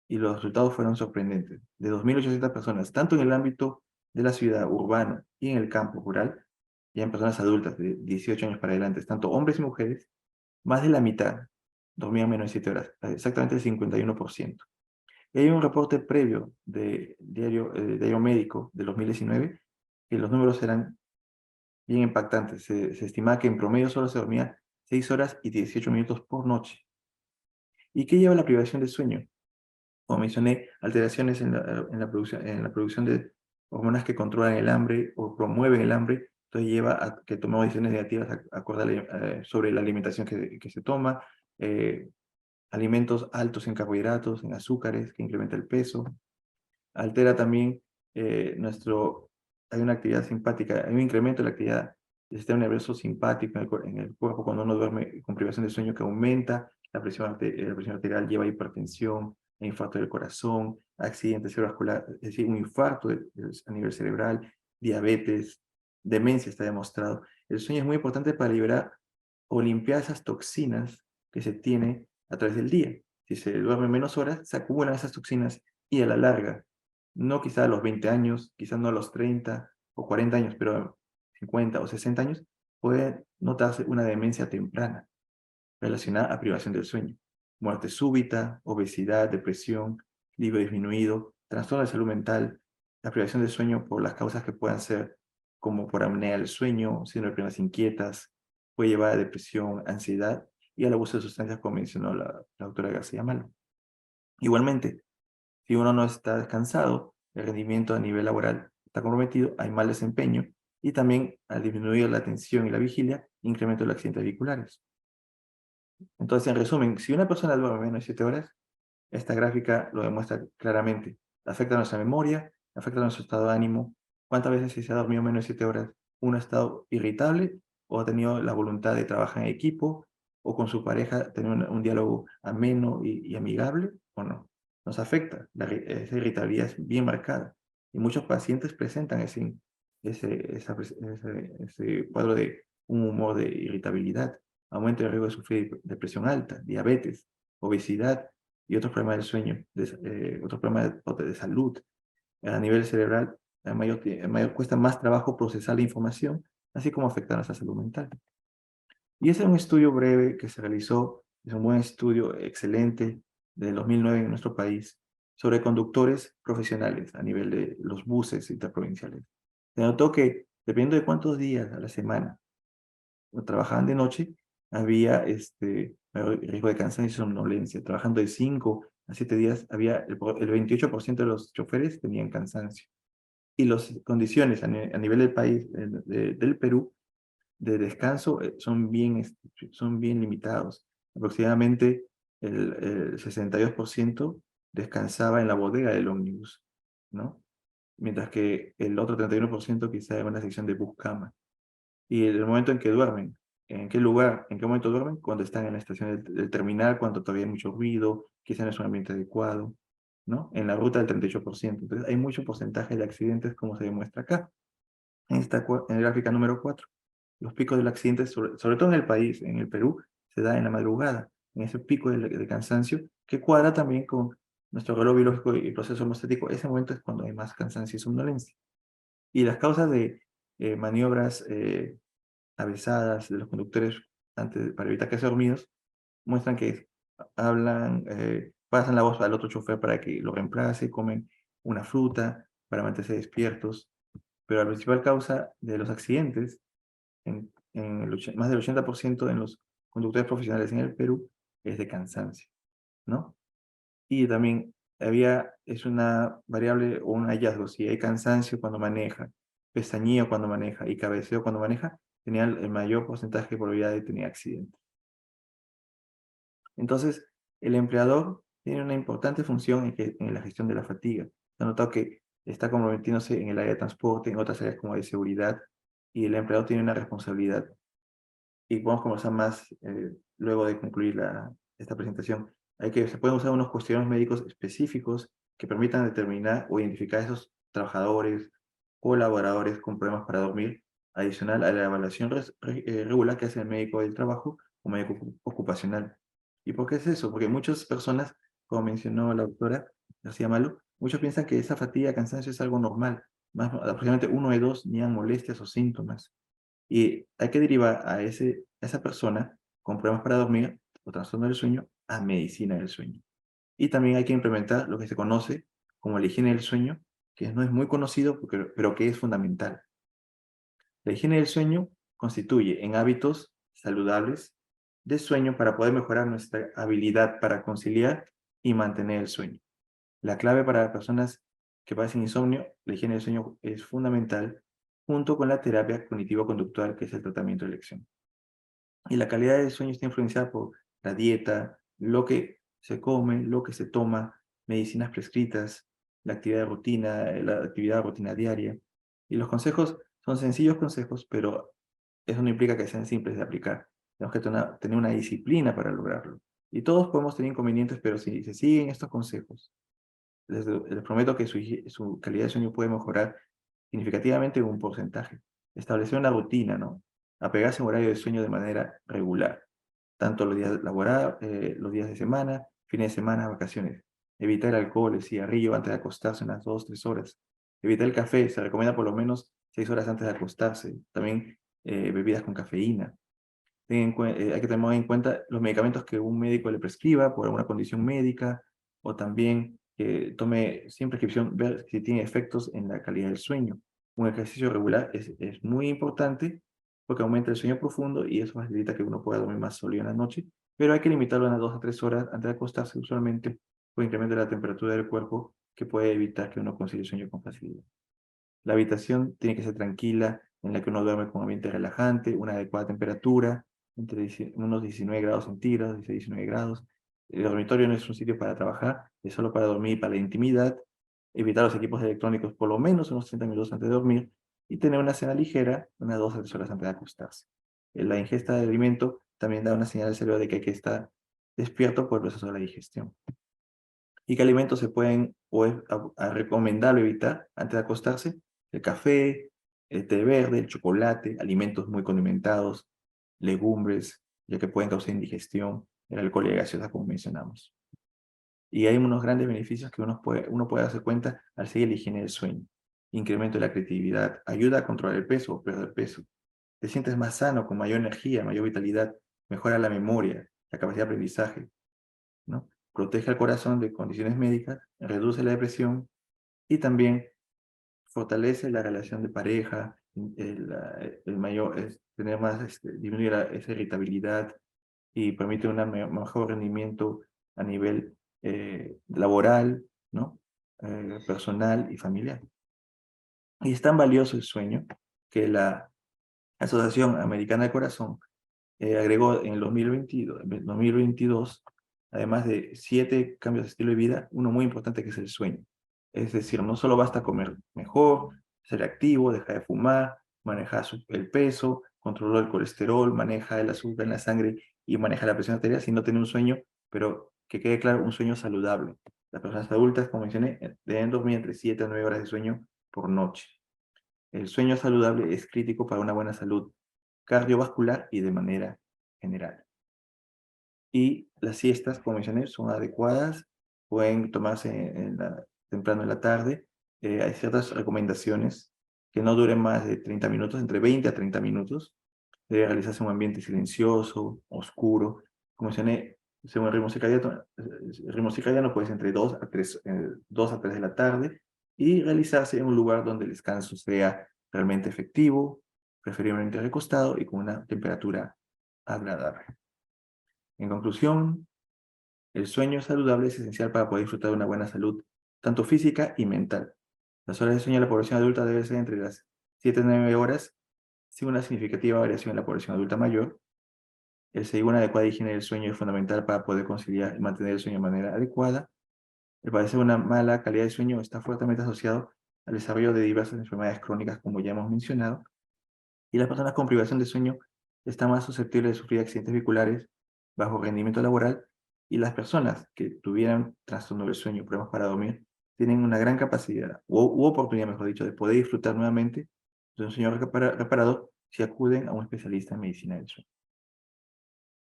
Y los resultados fueron sorprendentes. De 2.800 personas, tanto en el ámbito de la ciudad urbana y en el campo rural, ya en personas adultas de 18 años para adelante, tanto hombres y mujeres, más de la mitad dormían menos de 7 horas, exactamente el 51%. Y hay un reporte previo de Diario Médico del 2019, que los números eran bien impactantes. Se estimaba que en promedio solo se dormía 6 horas y 18 minutos por noche. ¿Y qué lleva a la privación del sueño? Como mencioné, alteraciones en la producción de hormonas que controlan el hambre o promueven el hambre, entonces lleva a que tomemos decisiones negativas sobre la alimentación que se toma, alimentos altos en carbohidratos, en azúcares, que incrementa el peso. Altera también hay una actividad simpática, hay un incremento de la actividad del sistema nervioso simpático en el cuerpo cuando uno duerme con privación de sueño, que aumenta la presión arterial, lleva a hipertensión, a infarto del corazón, accidentes cerebrovasculares, es decir, un infarto a nivel cerebral, diabetes, demencia está demostrado. El sueño es muy importante para liberar o limpiar esas toxinas que se tienen a través del día. Si se duerme menos horas, se acumulan esas toxinas y a la larga, no quizá a los 20 años, quizá no a los 30 o 40 años, pero a 50 o 60 años, puede notarse una demencia temprana relacionada a privación del sueño. Muerte súbita, obesidad, depresión, libido disminuido, trastorno de salud mental, la privación del sueño por las causas que puedan ser como por apnea del sueño, síndrome de piernas inquietas, puede llevar a depresión, ansiedad y al abuso de sustancias, como mencionó la doctora García Malo. Igualmente, si uno no está descansado, el rendimiento a nivel laboral está comprometido, hay mal desempeño y también al disminuir la atención y la vigilia, incremento de los accidentes vehiculares. Entonces, en resumen, si una persona duerme menos de 7 horas, esta gráfica lo demuestra claramente. Afecta a nuestra memoria, afecta a nuestro estado de ánimo. ¿Cuántas veces si se ha dormido menos de 7 horas uno ha estado irritable o ha tenido la voluntad de trabajar en equipo o con su pareja tener un diálogo ameno y amigable o no? Nos afecta. Esa irritabilidad es bien marcada. Y muchos pacientes presentan ese cuadro de un humor de irritabilidad, aumento de riesgo de sufrir depresión alta, diabetes, obesidad y otros problemas del sueño, otros problemas de salud. A nivel cerebral, cuesta más trabajo procesar la información, así como afectar a nuestra salud mental. Y ese es un estudio breve que se realizó, es un buen estudio excelente del 2009 en nuestro país, sobre conductores profesionales a nivel de los buses interprovinciales. Se notó que, dependiendo de cuántos días a la semana trabajaban de noche, había mayor riesgo de cansancio y somnolencia. Trabajando de 5 a 7 días, había el 28% de los choferes tenían cansancio. Y las condiciones a nivel del país, del Perú, de descanso son bien limitados. Aproximadamente el 62% descansaba en la bodega del ómnibus, ¿no? Mientras que el otro 31% quizá en una sección de bus-cama. Y el momento en que duermen, ¿en qué lugar, en qué momento duermen? Cuando están en la estación del terminal, cuando todavía hay mucho ruido, quizá no es un ambiente adecuado, ¿no? En la ruta del 38%. Entonces hay mucho porcentaje de accidentes como se demuestra acá, en la gráfica número 4. Los picos del accidente, sobre todo en el país, en el Perú, se da en la madrugada, en ese pico de cansancio, que cuadra también con nuestro reloj biológico y proceso hemostático. Ese momento es cuando hay más cansancio y somnolencia. Y las causas de maniobras avesadas de los conductores para evitar que sean dormidos, muestran que pasan la voz al otro chofer para que lo reemplace, comen una fruta para mantenerse despiertos, pero la principal causa de los accidentes, más del 80% en los conductores profesionales en el Perú, es de cansancio, ¿no? Y también es una variable o un hallazgo, si hay cansancio cuando maneja, pestañeo cuando maneja y cabeceo cuando maneja, tenía el mayor porcentaje de probabilidad de tener accidente. Entonces, el empleador tiene una importante función en la gestión de la fatiga. Se ha notado que está comprometiéndose en el área de transporte, en otras áreas como de seguridad, y el empleador tiene una responsabilidad. Y podemos conversar más luego de concluir esta presentación. Se pueden usar unos cuestionarios médicos específicos que permitan determinar o identificar a esos trabajadores, colaboradores con problemas para dormir, adicional a la evaluación regular que hace el médico del trabajo o médico ocupacional. ¿Y por qué es eso? Porque muchas personas, como mencionó la doctora García Malo, muchos piensan que esa fatiga, cansancio es algo normal. Más, aproximadamente 1 de 2 niegan molestias o síntomas. Y hay que derivar a esa persona con problemas para dormir o trastorno del sueño a medicina del sueño. Y también hay que implementar lo que se conoce como la higiene del sueño, que no es muy conocido, pero que es fundamental. La higiene del sueño constituye en hábitos saludables de sueño para poder mejorar nuestra habilidad para conciliar y mantener el sueño. La clave para las personas que padecen insomnio, la higiene del sueño es fundamental, junto con la terapia cognitivo-conductual, que es el tratamiento de elección. Y la calidad del sueño está influenciada por la dieta, lo que se come, lo que se toma, medicinas prescritas, la actividad de rutina, la actividad de rutina diaria. Y los consejos son sencillos consejos, pero eso no implica que sean simples de aplicar. Tenemos que tener una disciplina para lograrlo. Y todos podemos tener inconvenientes, pero si se siguen estos consejos, les prometo que su calidad de sueño puede mejorar significativamente en un porcentaje. Establecer una rutina, ¿no? Apegarse a un horario de sueño de manera regular, tanto los días laborados, los días de semana, fines de semana, vacaciones. Evitar el alcohol, el cigarrillo antes de acostarse unas 2, 3 horas. Evitar el café, se recomienda por lo menos 6 horas antes de acostarse. También bebidas con cafeína. Hay que tener en cuenta los medicamentos que un médico le prescriba por alguna condición médica, o también que tome sin prescripción, ver si tiene efectos en la calidad del sueño. Un ejercicio regular es muy importante porque aumenta el sueño profundo y eso facilita que uno pueda dormir más sólido en la noche, pero hay que limitarlo a unas 2 a 3 horas antes de acostarse, usualmente por incremento de la temperatura del cuerpo, que puede evitar que uno consiga el sueño con facilidad. La habitación tiene que ser tranquila, en la que uno duerme con un ambiente relajante, una adecuada temperatura, entre unos 19 grados centígrados, 19 grados. El dormitorio no es un sitio para trabajar, es solo para dormir, para la intimidad. Evitar los equipos electrónicos por lo menos unos 30 minutos antes de dormir y tener una cena ligera unas 2 a 3 horas antes de acostarse. La ingesta de alimento también da una señal al cerebro de que hay que estar despierto por el proceso de la digestión. ¿Y qué alimentos se pueden o es recomendable evitar antes de acostarse? El café, el té verde, el chocolate, alimentos muy condimentados, legumbres, ya que pueden causar indigestión, el alcohol y la gaseosa, como mencionamos. Y hay unos grandes beneficios que uno puede darse cuenta al seguir la higiene del sueño. Incremento de la creatividad, ayuda a controlar el peso o perder peso. Te sientes más sano, con mayor energía, mayor vitalidad, mejora la memoria, la capacidad de aprendizaje, ¿no? Protege al corazón de condiciones médicas, reduce la depresión y también fortalece la relación de pareja, tener más, disminuir esa irritabilidad y permite un mejor rendimiento a nivel laboral, ¿no? Personal y familiar. Y es tan valioso el sueño que la Asociación Americana del Corazón agregó en el 2022, además de 7 cambios de estilo de vida, uno muy importante que es el sueño. Es decir, no solo basta comer mejor, ser activo, dejar de fumar, manejar el peso, controlar el colesterol, maneja el azúcar en la sangre y maneja la presión arterial, sino tener un sueño, pero que quede claro, un sueño saludable. Las personas adultas, como mencioné, deben dormir entre 7 a 9 horas de sueño por noche. El sueño saludable es crítico para una buena salud cardiovascular y de manera general. Y las siestas, como mencioné, son adecuadas, pueden tomarse temprano en la tarde. Hay ciertas recomendaciones que no duren más de 30 minutos, entre 20 a 30 minutos. Debe realizarse en un ambiente silencioso, oscuro. Como mencioné, según el ritmo circadiano puede ser entre 2 a 3 de la tarde, y realizarse en un lugar donde el descanso sea realmente efectivo, preferiblemente recostado y con una temperatura agradable. En conclusión, el sueño saludable es esencial para poder disfrutar de una buena salud, tanto física y mental. Las horas de sueño de la población adulta deben ser entre las 7 y 9 horas, sin una significativa variación en la población adulta mayor. El seguir una adecuada higiene del sueño es fundamental para poder conciliar y mantener el sueño de manera adecuada. El padecer una mala calidad de sueño está fuertemente asociado al desarrollo de diversas enfermedades crónicas, como ya hemos mencionado, y las personas con privación de sueño están más susceptibles de sufrir accidentes vehiculares, bajo rendimiento laboral, y las personas que tuvieran trastorno del sueño, problemas para dormir, tienen una gran capacidad, u oportunidad, mejor dicho, de poder disfrutar nuevamente de un sueño reparador si acuden a un especialista en medicina del sueño.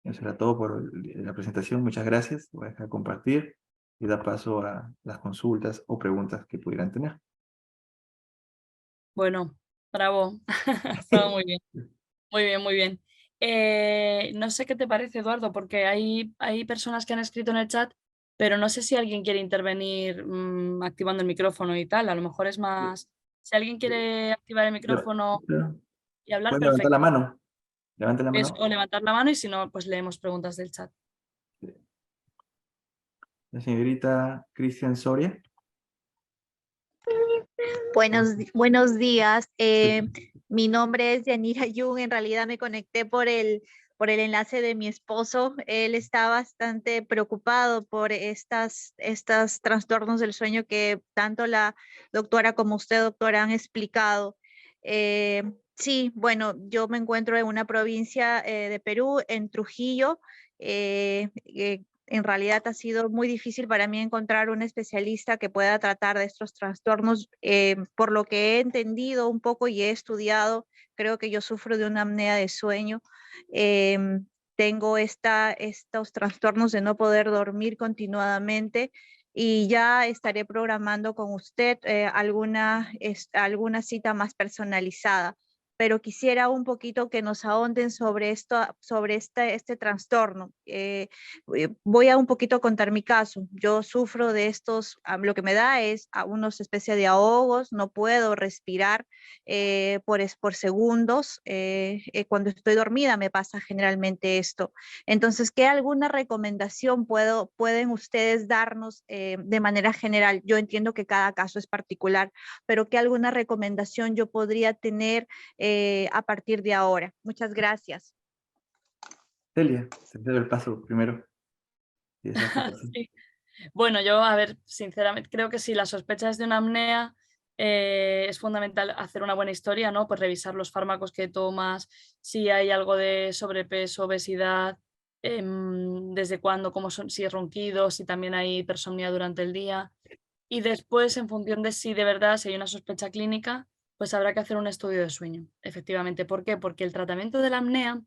Eso era todo por la presentación. Muchas gracias. Voy a dejar compartir y dar paso a las consultas o preguntas que pudieran tener.
Bueno, bravo. Estaba muy bien. Muy bien, muy bien. No sé qué te parece, Eduardo, porque hay personas que han escrito en el chat, pero no sé si alguien quiere intervenir activando el micrófono y tal. A lo mejor es más... Si alguien quiere activar el micrófono y hablar,
¿Pueden levantar la
perfecto.
mano? Levanten la
Es
mano.
o levantar la mano y si no, pues leemos preguntas del chat.
La señorita Cristian Soria.
Buenos días. Mi nombre es Yanira Jung. En realidad me conecté por el enlace de mi esposo. Él está bastante preocupado por estos trastornos del sueño que tanto la doctora como usted, doctora, han explicado. Sí, bueno, yo me encuentro en una provincia de Perú, en Trujillo. En realidad ha sido muy difícil para mí encontrar un especialista que pueda tratar de estos trastornos. Por lo que he entendido un poco y he estudiado, creo que yo sufro de una apnea de sueño. Tengo estos trastornos de no poder dormir continuadamente y ya estaré programando con usted alguna cita más personalizada, pero quisiera un poquito que nos ahonden sobre este trastorno. Voy a un poquito contar mi caso. Yo sufro de lo que me da es unos especie de ahogos, no puedo respirar por segundos. Cuando estoy dormida me pasa generalmente esto. Entonces, ¿qué alguna recomendación pueden ustedes darnos de manera general? Yo entiendo que cada caso es particular, pero ¿qué alguna recomendación yo podría tener a partir de ahora? Muchas gracias.
Celia, te cedo el paso primero. Y esa situación.
Sí. Bueno, yo, a ver, sinceramente, creo que si la sospecha es de una apnea, es fundamental hacer una buena historia, ¿no? Pues revisar los fármacos que tomas, si hay algo de sobrepeso, obesidad, desde cuándo, cómo son, si es ronquido, si también hay hipersomnia durante el día. Y después, en función de si de verdad, si hay una sospecha clínica, pues habrá que hacer un estudio de sueño, efectivamente. ¿Por qué? Porque el tratamiento de la apnea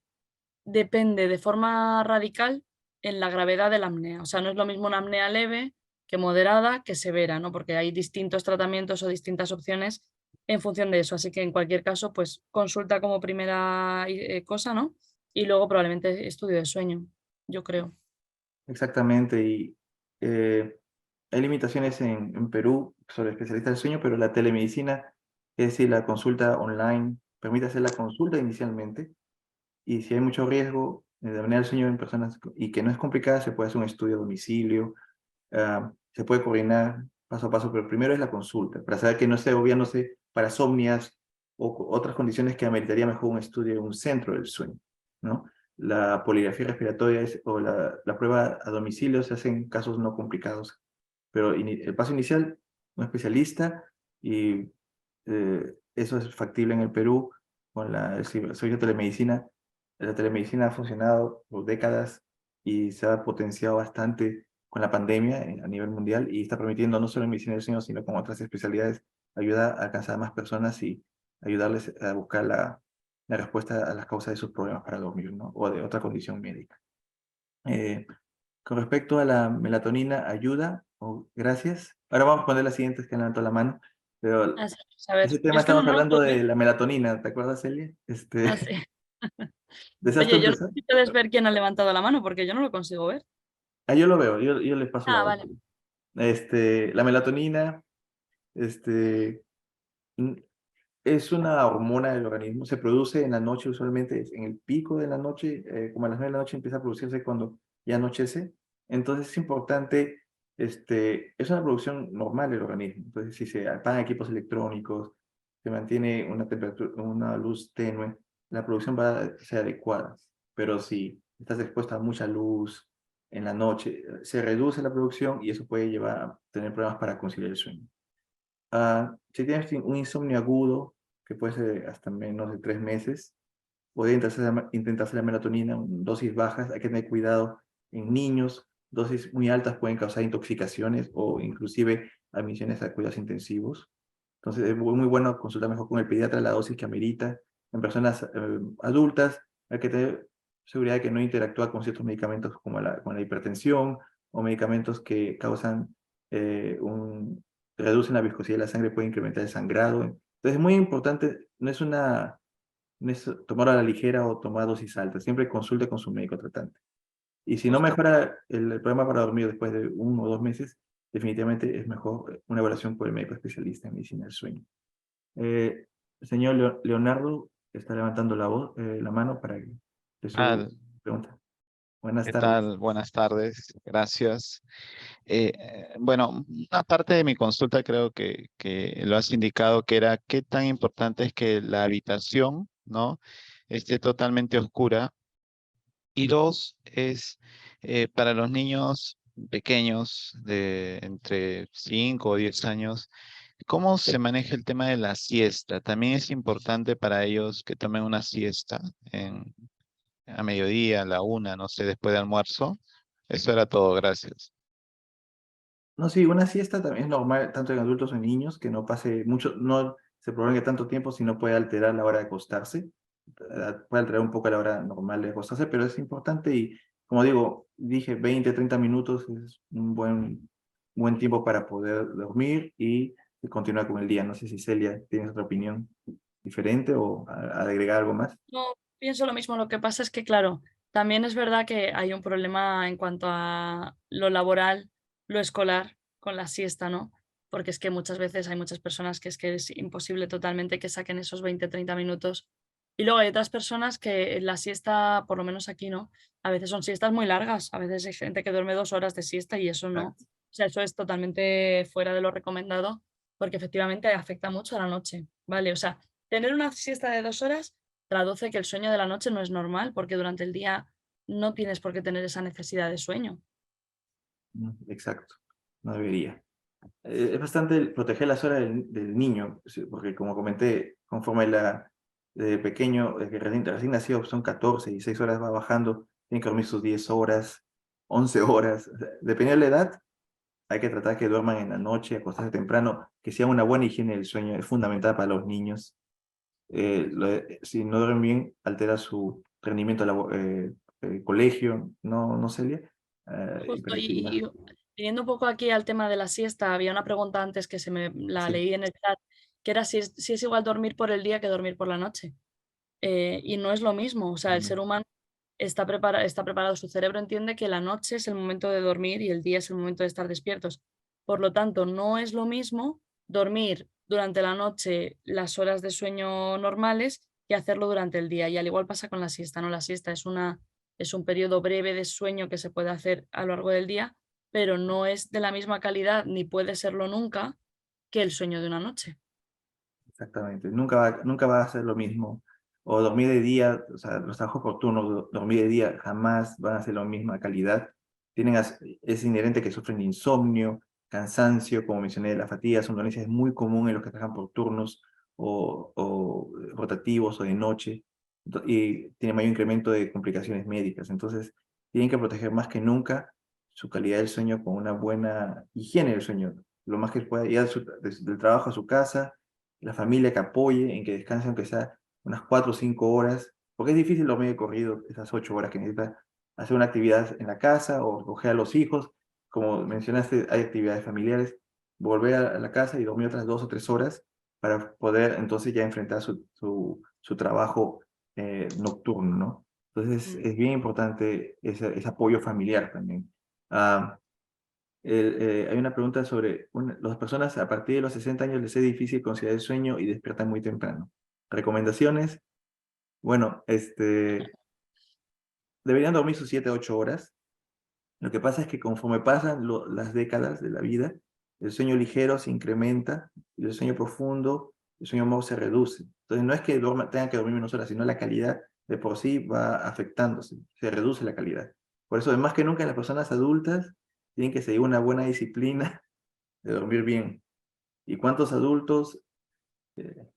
depende de forma radical en la gravedad de la apnea. O sea, no es lo mismo una apnea leve que moderada que severa, ¿no? Porque hay distintos tratamientos o distintas opciones en función de eso. Así que en cualquier caso, pues consulta como primera cosa, ¿no? Y luego probablemente estudio de sueño, yo creo.
Exactamente. Y hay limitaciones en Perú sobre especialistas del sueño, pero la telemedicina, es decir, la consulta online, permite hacer la consulta inicialmente. Y si hay mucho riesgo de apnea del sueño en personas y que no es complicada, se puede hacer un estudio a domicilio, se puede coordinar paso a paso, pero primero es la consulta, para saber que no esté obviándose parasomnias o otras condiciones que ameritaría mejor un estudio en un centro del sueño, ¿no? La poligrafía respiratoria o la prueba a domicilio se hace en casos no complicados, pero el paso inicial, un especialista, y eso es factible en el Perú con el servicio de telemedicina. La telemedicina ha funcionado por décadas y se ha potenciado bastante con la pandemia a nivel mundial y está permitiendo no solo en medicina del sueño, sino con otras especialidades, ayuda a alcanzar a más personas y ayudarles a buscar la respuesta a las causas de sus problemas para dormir, ¿no? O de otra condición médica. Con respecto a la melatonina, ayuda, gracias. Ahora vamos a poner las siguientes que levantó la mano, pero
A ver,
ese
yo
tema
es que no,
estamos
no lo
hablando
puedo ver.
de la melatonina, ¿te acuerdas, Celia?
Ah, sí.
¿Deseas tú
Oye, yo no
empezar?
sé si puedes ver quién ha levantado la mano porque yo no lo consigo ver.
Yo lo veo, yo les paso la
Ah,
voz.
vale.
La melatonina Mm, Es una hormona del organismo, se produce en la noche usualmente, en el pico de la noche, como a las 9 de la noche empieza a producirse cuando ya anochece. Entonces es importante, es una producción normal del organismo. Entonces si se apagan equipos electrónicos, se mantiene una temperatura, una luz tenue, la producción va a ser adecuada. Pero si estás expuesta a mucha luz en la noche, se reduce la producción y eso puede llevar a tener problemas para conciliar el sueño. Si tienes un insomnio agudo, que puede ser hasta menos de 3 meses, puede intentarse la melatonina en dosis bajas. Hay que tener cuidado en niños. Dosis muy altas pueden causar intoxicaciones o inclusive admisiones a cuidados intensivos. Entonces es muy bueno consultar mejor con el pediatra la dosis que amerita. En personas adultas hay que tener seguridad de que no interactúa con ciertos medicamentos como con la hipertensión o medicamentos que causan reducen la viscosidad de la sangre, puede incrementar el sangrado. Entonces es muy importante, no es tomar a la ligera o tomar dosis altas, siempre consulte con su médico tratante. Y si no
Justo.
mejora el problema para dormir después de 1 o 2 meses, definitivamente es mejor una evaluación por el médico especialista en medicina del sueño. Señor Leonardo está levantando la mano para que de su
Ah,
pregunta. Buenas
¿qué
tardes.
tal? Buenas tardes, gracias. Bueno, una parte de mi consulta creo que lo has indicado que era qué tan importante es que la habitación, ¿no?, esté totalmente oscura. Y dos, es para los niños pequeños de entre 5 o 10 años, ¿cómo se maneja el tema de la siesta? ¿También es importante para ellos que tomen una siesta a mediodía, a la 1, no sé, después de almuerzo? Eso era todo, gracias.
No, sí, una siesta también es normal, tanto en adultos o en niños, que no pase mucho, no se prolongue tanto tiempo, si no puede alterar la hora de acostarse. Puede alterar un poco la hora normal de acostarse, pero es importante y, como digo, dije 20, 30 minutos es un buen tiempo para poder dormir y continuar con el día. No sé si Celia tienes otra opinión diferente o agregar algo más.
No, pienso lo mismo. Lo que pasa es que, claro, también es verdad que hay un problema en cuanto a lo laboral, lo escolar, con la siesta, ¿no? Porque es que muchas veces hay muchas personas que es imposible totalmente que saquen esos 20, 30 minutos. Y luego hay otras personas que la siesta, por lo menos aquí, ¿no? A veces son siestas muy largas. A veces hay gente que duerme 2 horas de siesta y eso no.
Exacto.
O sea, eso es totalmente fuera de lo recomendado porque efectivamente afecta mucho a la noche, ¿vale? O sea, tener una siesta de 2 horas traduce que el sueño de la noche no es normal, porque durante el día no tienes por qué tener esa necesidad de sueño.
Exacto, no debería. Es bastante proteger las horas del niño, sí, porque como comenté, conforme de pequeño, que recién nacido, son 14 y 6 horas va bajando, tiene que dormir sus 10 horas, 11 horas, o sea, dependiendo de la edad, hay que tratar que duerman en la noche, acostarse temprano, que sea una buena higiene del sueño, es fundamental para los niños. Si no duermen bien, altera su rendimiento colegio, ¿no, Celia?
Justo,
Hiperactividad.
viniendo un poco aquí al tema de la siesta, había una pregunta antes que se me la
Sí.
leí en el chat, que era si es igual dormir por el día que dormir por la noche. Y no es lo mismo, o sea, el ser humano está preparado, su cerebro entiende que la noche es el momento de dormir y el día es el momento de estar despiertos. Por lo tanto, no es lo mismo dormir durante la noche las horas de sueño normales que hacerlo durante el día. Y al igual pasa con la siesta, ¿no? La siesta es un periodo breve de sueño que se puede hacer a lo largo del día, pero no es de la misma calidad ni puede serlo nunca que el sueño de una noche.
Exactamente, nunca va a ser lo mismo. O dormir de día, o sea, los trabajos por turnos, dormir de día jamás van a ser la misma calidad. Es inherente que sufren de insomnio, cansancio, como mencioné, la fatiga, somnolencia es muy común en los que trabajan por turnos o rotativos o de noche, y tiene mayor incremento de complicaciones médicas. Entonces, tienen que proteger más que nunca su calidad del sueño con una buena higiene del sueño. Lo más que pueda ir del trabajo a su casa, la familia que apoye, en que descanse aunque sea unas 4 o 5 horas, porque es difícil dormir de corrido esas 8 horas que necesita hacer una actividad en la casa o recoger a los hijos. Como mencionaste, hay actividades familiares, volver a la casa y dormir otras 2 o 3 horas para poder entonces ya enfrentar su trabajo nocturno, ¿no? Entonces
Mm.
es bien importante ese apoyo familiar también. Ah, Hay una pregunta sobre las personas a partir de los 60 años les es difícil conciliar el sueño y despiertan muy temprano. Recomendaciones. Bueno, deberían dormir sus 7 a 8 horas. Lo que pasa es que conforme pasan las décadas de la vida, el sueño ligero se incrementa y el sueño profundo, el sueño MOB se reduce. Entonces no es que tengan que dormir menos horas, sino la calidad de por sí va afectándose, se reduce la calidad. Por eso, más que nunca, las personas adultas tienen que seguir una buena disciplina de dormir bien. ¿Y cuántos adultos en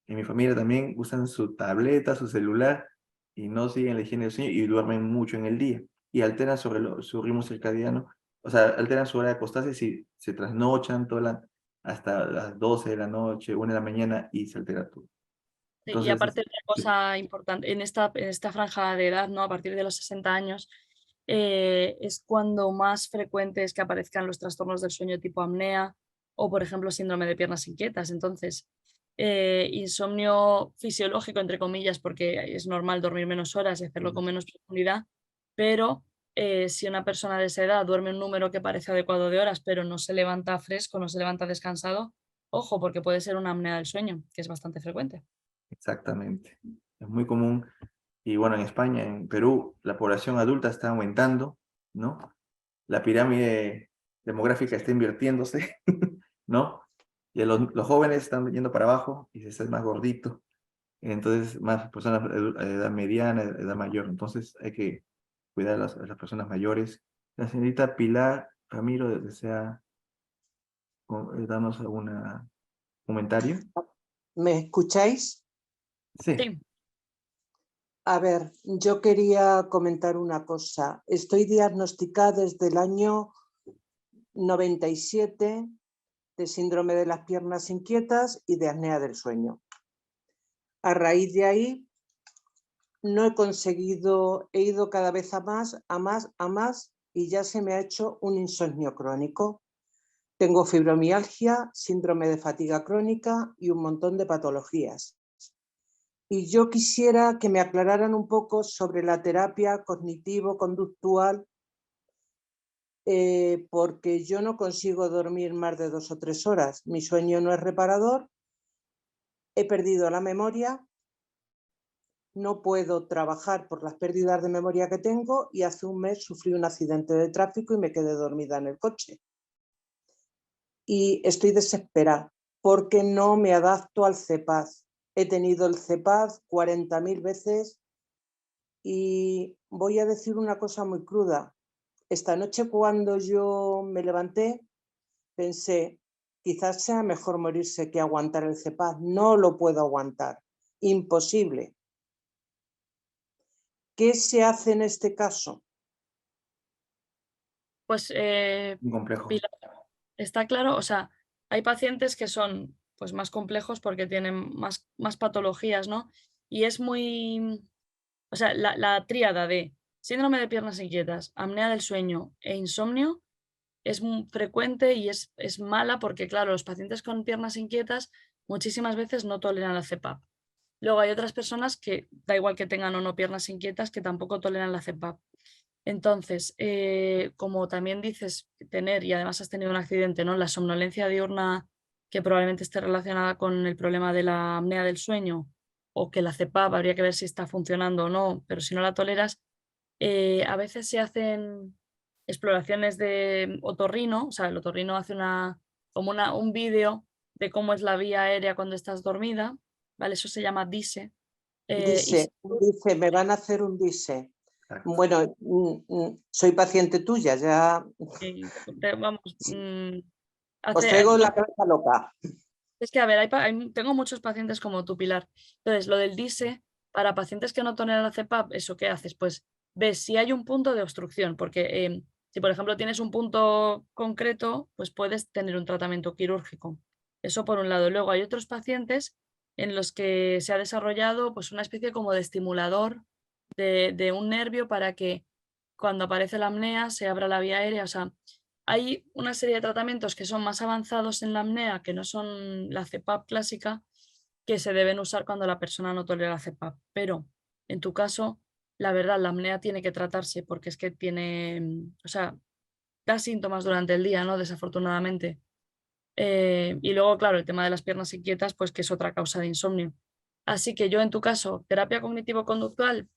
mi familia también usan su tableta, su celular y no siguen la higiene del sueño y duermen mucho en el día y alteran su ritmo circadiano, o sea, alteran su hora de acostarse si se trasnochan hasta las 12 de la noche, 1 de la mañana y se altera todo.
Sí, y
Entonces,
aparte otra cosa importante, en esta franja de edad, ¿no? A partir de los 60 años, es cuando más frecuente es que aparezcan los trastornos del sueño tipo apnea o, por ejemplo, síndrome de piernas inquietas. Entonces, insomnio fisiológico, entre comillas, porque es normal dormir menos horas y hacerlo con menos profundidad, pero si una persona de esa edad duerme un número que parece adecuado de horas, pero no se levanta fresco, no se levanta descansado, ojo, porque puede ser una apnea del sueño, que es bastante frecuente.
exactamente. Es muy común. Y bueno, en España, en Perú, la población adulta está aumentando, ¿no? La pirámide demográfica está invirtiéndose, ¿no? Y los jóvenes están yendo para abajo y se está más gordito. Entonces, más personas de edad mediana, edad mayor. Entonces, hay que cuidar a las personas mayores. La señorita Pilar Ramiro desea darnos algún comentario.
¿Me escucháis?
Sí.
Sí.
A ver, yo quería comentar una cosa. Estoy diagnosticada desde el año 97 de síndrome de las piernas inquietas y de apnea del sueño. A raíz de ahí, no he conseguido, he ido cada vez a más y ya se me ha hecho un insomnio crónico. Tengo fibromialgia, síndrome de fatiga crónica y un montón de patologías. Y yo quisiera que me aclararan un poco sobre la terapia cognitivo-conductual, porque yo no consigo dormir más de 2 o 3 horas. Mi sueño no es reparador, he perdido la memoria, no puedo trabajar por las pérdidas de memoria que tengo y hace un mes sufrí un accidente de tráfico y me quedé dormida en el coche. Y estoy desesperada porque no me adapto al CEPAZ. He tenido el CEPAZ 40.000 veces y voy a decir una cosa muy cruda. Esta noche cuando yo me levanté pensé, quizás sea mejor morirse que aguantar el CEPAZ. No lo puedo aguantar, imposible. ¿Qué se hace en este caso?
Pues
Un complejo.
Pilar, está claro, o sea, hay pacientes que son pues, más complejos porque tienen más patologías, ¿no? Y es muy, o sea, la tríada de síndrome de piernas inquietas, apnea del sueño e insomnio es muy frecuente y es mala porque, claro, los pacientes con piernas inquietas muchísimas veces no toleran la CPAP. Luego hay otras personas que, da igual que tengan o no piernas inquietas, que tampoco toleran la CPAP. Entonces, como también dices tener, y además has tenido un accidente, ¿no? La somnolencia diurna que probablemente esté relacionada con el problema de la apnea del sueño o que la CPAP habría que ver si está funcionando o no, pero si no la toleras, a veces se hacen exploraciones de otorrino, o sea, el otorrino hace un vídeo de cómo es la vía aérea cuando estás dormida, ¿vale? Eso se llama DISE.
Dice, me van a hacer un DISE.
Exacto.
Bueno, soy paciente tuya, ya
Vamos,
os traigo la cabeza loca.
es que, a ver, tengo muchos pacientes como tú, Pilar. Entonces, lo del DISE, para pacientes que no toleran la CPAP, ¿eso qué haces? Pues ves si hay un punto de obstrucción, porque si, por ejemplo, tienes un punto concreto, pues puedes tener un tratamiento quirúrgico. Eso por un lado. Luego hay otros pacientes en los que se ha desarrollado pues, una especie como de estimulador de un nervio para que cuando aparece la apnea se abra la vía aérea. O sea, hay una serie de tratamientos que son más avanzados en la apnea, que no son la CPAP clásica, que se deben usar cuando la persona no tolera la CPAP. Pero en tu caso, la verdad, la apnea tiene que tratarse porque es que tiene, o sea, da síntomas durante el día, ¿no? Desafortunadamente. Y luego, claro, el tema de las piernas inquietas, pues que es otra causa de insomnio. Así que yo en tu caso, terapia cognitivo-conductual,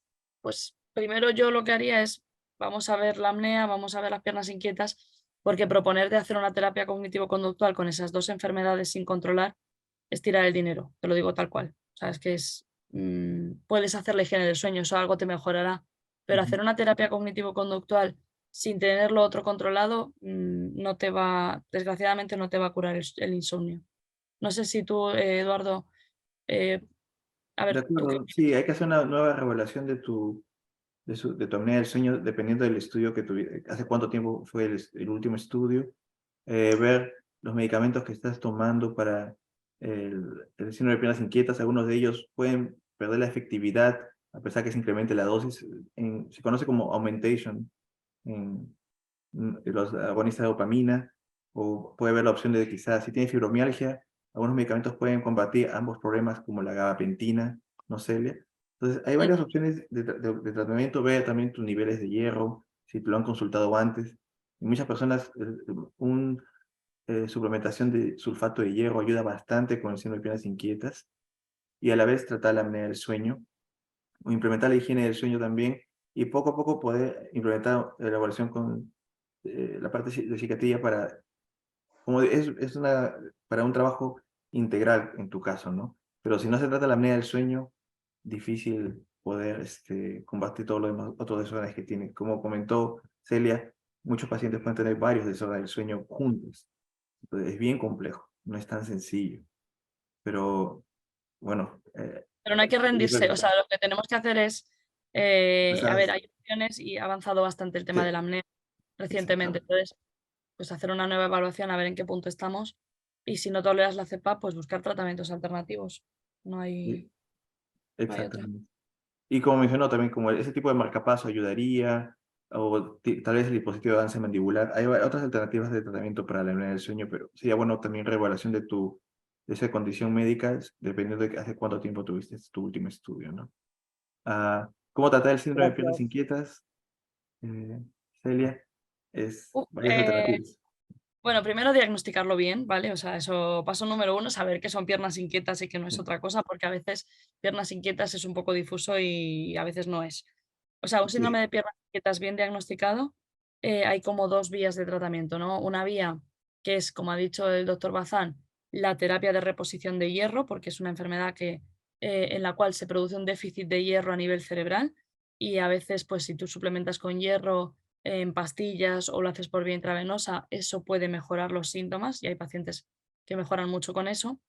pues primero yo lo que haría es, vamos a ver la apnea, vamos a ver las piernas inquietas, porque proponerte hacer una terapia cognitivo-conductual con esas dos enfermedades sin controlar es tirar el dinero, te lo digo tal cual. O sea, es que puedes hacer la higiene del sueño, eso algo te mejorará, pero hacer una terapia cognitivo-conductual sin tener lo otro controlado, no te va, desgraciadamente no te va a curar el insomnio. No sé si tú, Eduardo, a
De
ver, ¿tú qué
acuerdo, sí, hay que hacer una nueva revelación de tu apnea del sueño, dependiendo del estudio que tuviste, hace cuánto tiempo fue el último estudio, ver los medicamentos que estás tomando para el síndrome de piernas inquietas. Algunos de ellos pueden perder la efectividad a pesar que se incremente la dosis. Se conoce como augmentation en los agonistas de dopamina, o puede haber la opción de quizás si tiene fibromialgia, algunos medicamentos pueden combatir ambos problemas como la gabapentina, no Celia. Entonces hay varias opciones de tratamiento. Ve también tus niveles de hierro, si te lo han consultado antes. En muchas personas suplementación de sulfato de hierro ayuda bastante con el síndrome de piernas inquietas, y a la vez tratar la apnea del sueño, o implementar la higiene del sueño también, y poco a poco poder implementar la elaboración con la parte de psiquiatría para un trabajo integral en tu caso, ¿no? Pero si no se trata la apnea del sueño, difícil poder combatir todos los demás otros desórdenes que tiene. Como comentó Celia, muchos pacientes pueden tener varios desórdenes del sueño juntos. Entonces, es bien complejo, no es tan sencillo. Pero bueno,
Pero no hay que rendirse, o sea, lo que tenemos que hacer es, a ver, hay opciones y ha avanzado bastante el tema de la apnea recientemente, entonces, pues hacer una nueva evaluación a ver en qué punto estamos, y si no toleras la cepa, pues buscar tratamientos alternativos. No hay, no hay otra.
exactamente. Y como mencionó también, como ese tipo de marcapaso ayudaría, o tal vez el dispositivo de danza mandibular. Hay otras alternativas de tratamiento para la apnea del sueño, pero sería bueno también reevaluación de esa condición médica, dependiendo de hace cuánto tiempo tuviste tu último estudio, ¿no? ¿Cómo tratar el síndrome de piernas
Gracias.
inquietas, Celia? Es
Uf,
varias alternativas.
Bueno, primero diagnosticarlo bien, ¿vale? O sea, eso, paso número uno, saber que son piernas inquietas y que no es otra cosa, porque a veces piernas inquietas es un poco difuso y a veces no es. O sea, un síndrome
Sí,
de piernas inquietas bien diagnosticado, hay como dos vías de tratamiento, ¿no? Una vía que es, como ha dicho el doctor Bazán, la terapia de reposición de hierro, porque es una enfermedad en la cual se produce un déficit de hierro a nivel cerebral, y a veces, pues si tú suplementas con hierro en pastillas o lo haces por vía intravenosa, eso puede mejorar los síntomas y hay pacientes que mejoran mucho con eso.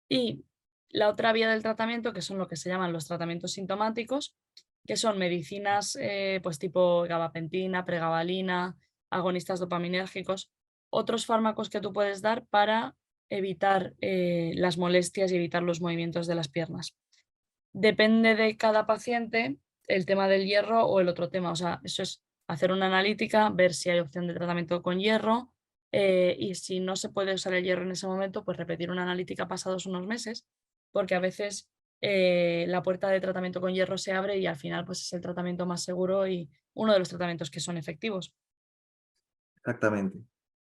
Y la otra vía del tratamiento, que son lo que se llaman los tratamientos sintomáticos, que son medicinas pues tipo gabapentina, pregabalina, agonistas dopaminérgicos, otros fármacos que tú puedes dar para evitar las molestias y evitar los movimientos de las piernas. Depende de cada paciente el tema del hierro o el otro tema. O sea, eso es hacer una analítica, ver si hay opción de tratamiento con hierro, y si no se puede usar el hierro en ese momento, pues repetir una analítica pasados unos meses, porque a veces la puerta de tratamiento con hierro se abre y al final pues es el tratamiento más seguro y uno de los tratamientos que son efectivos.
exactamente.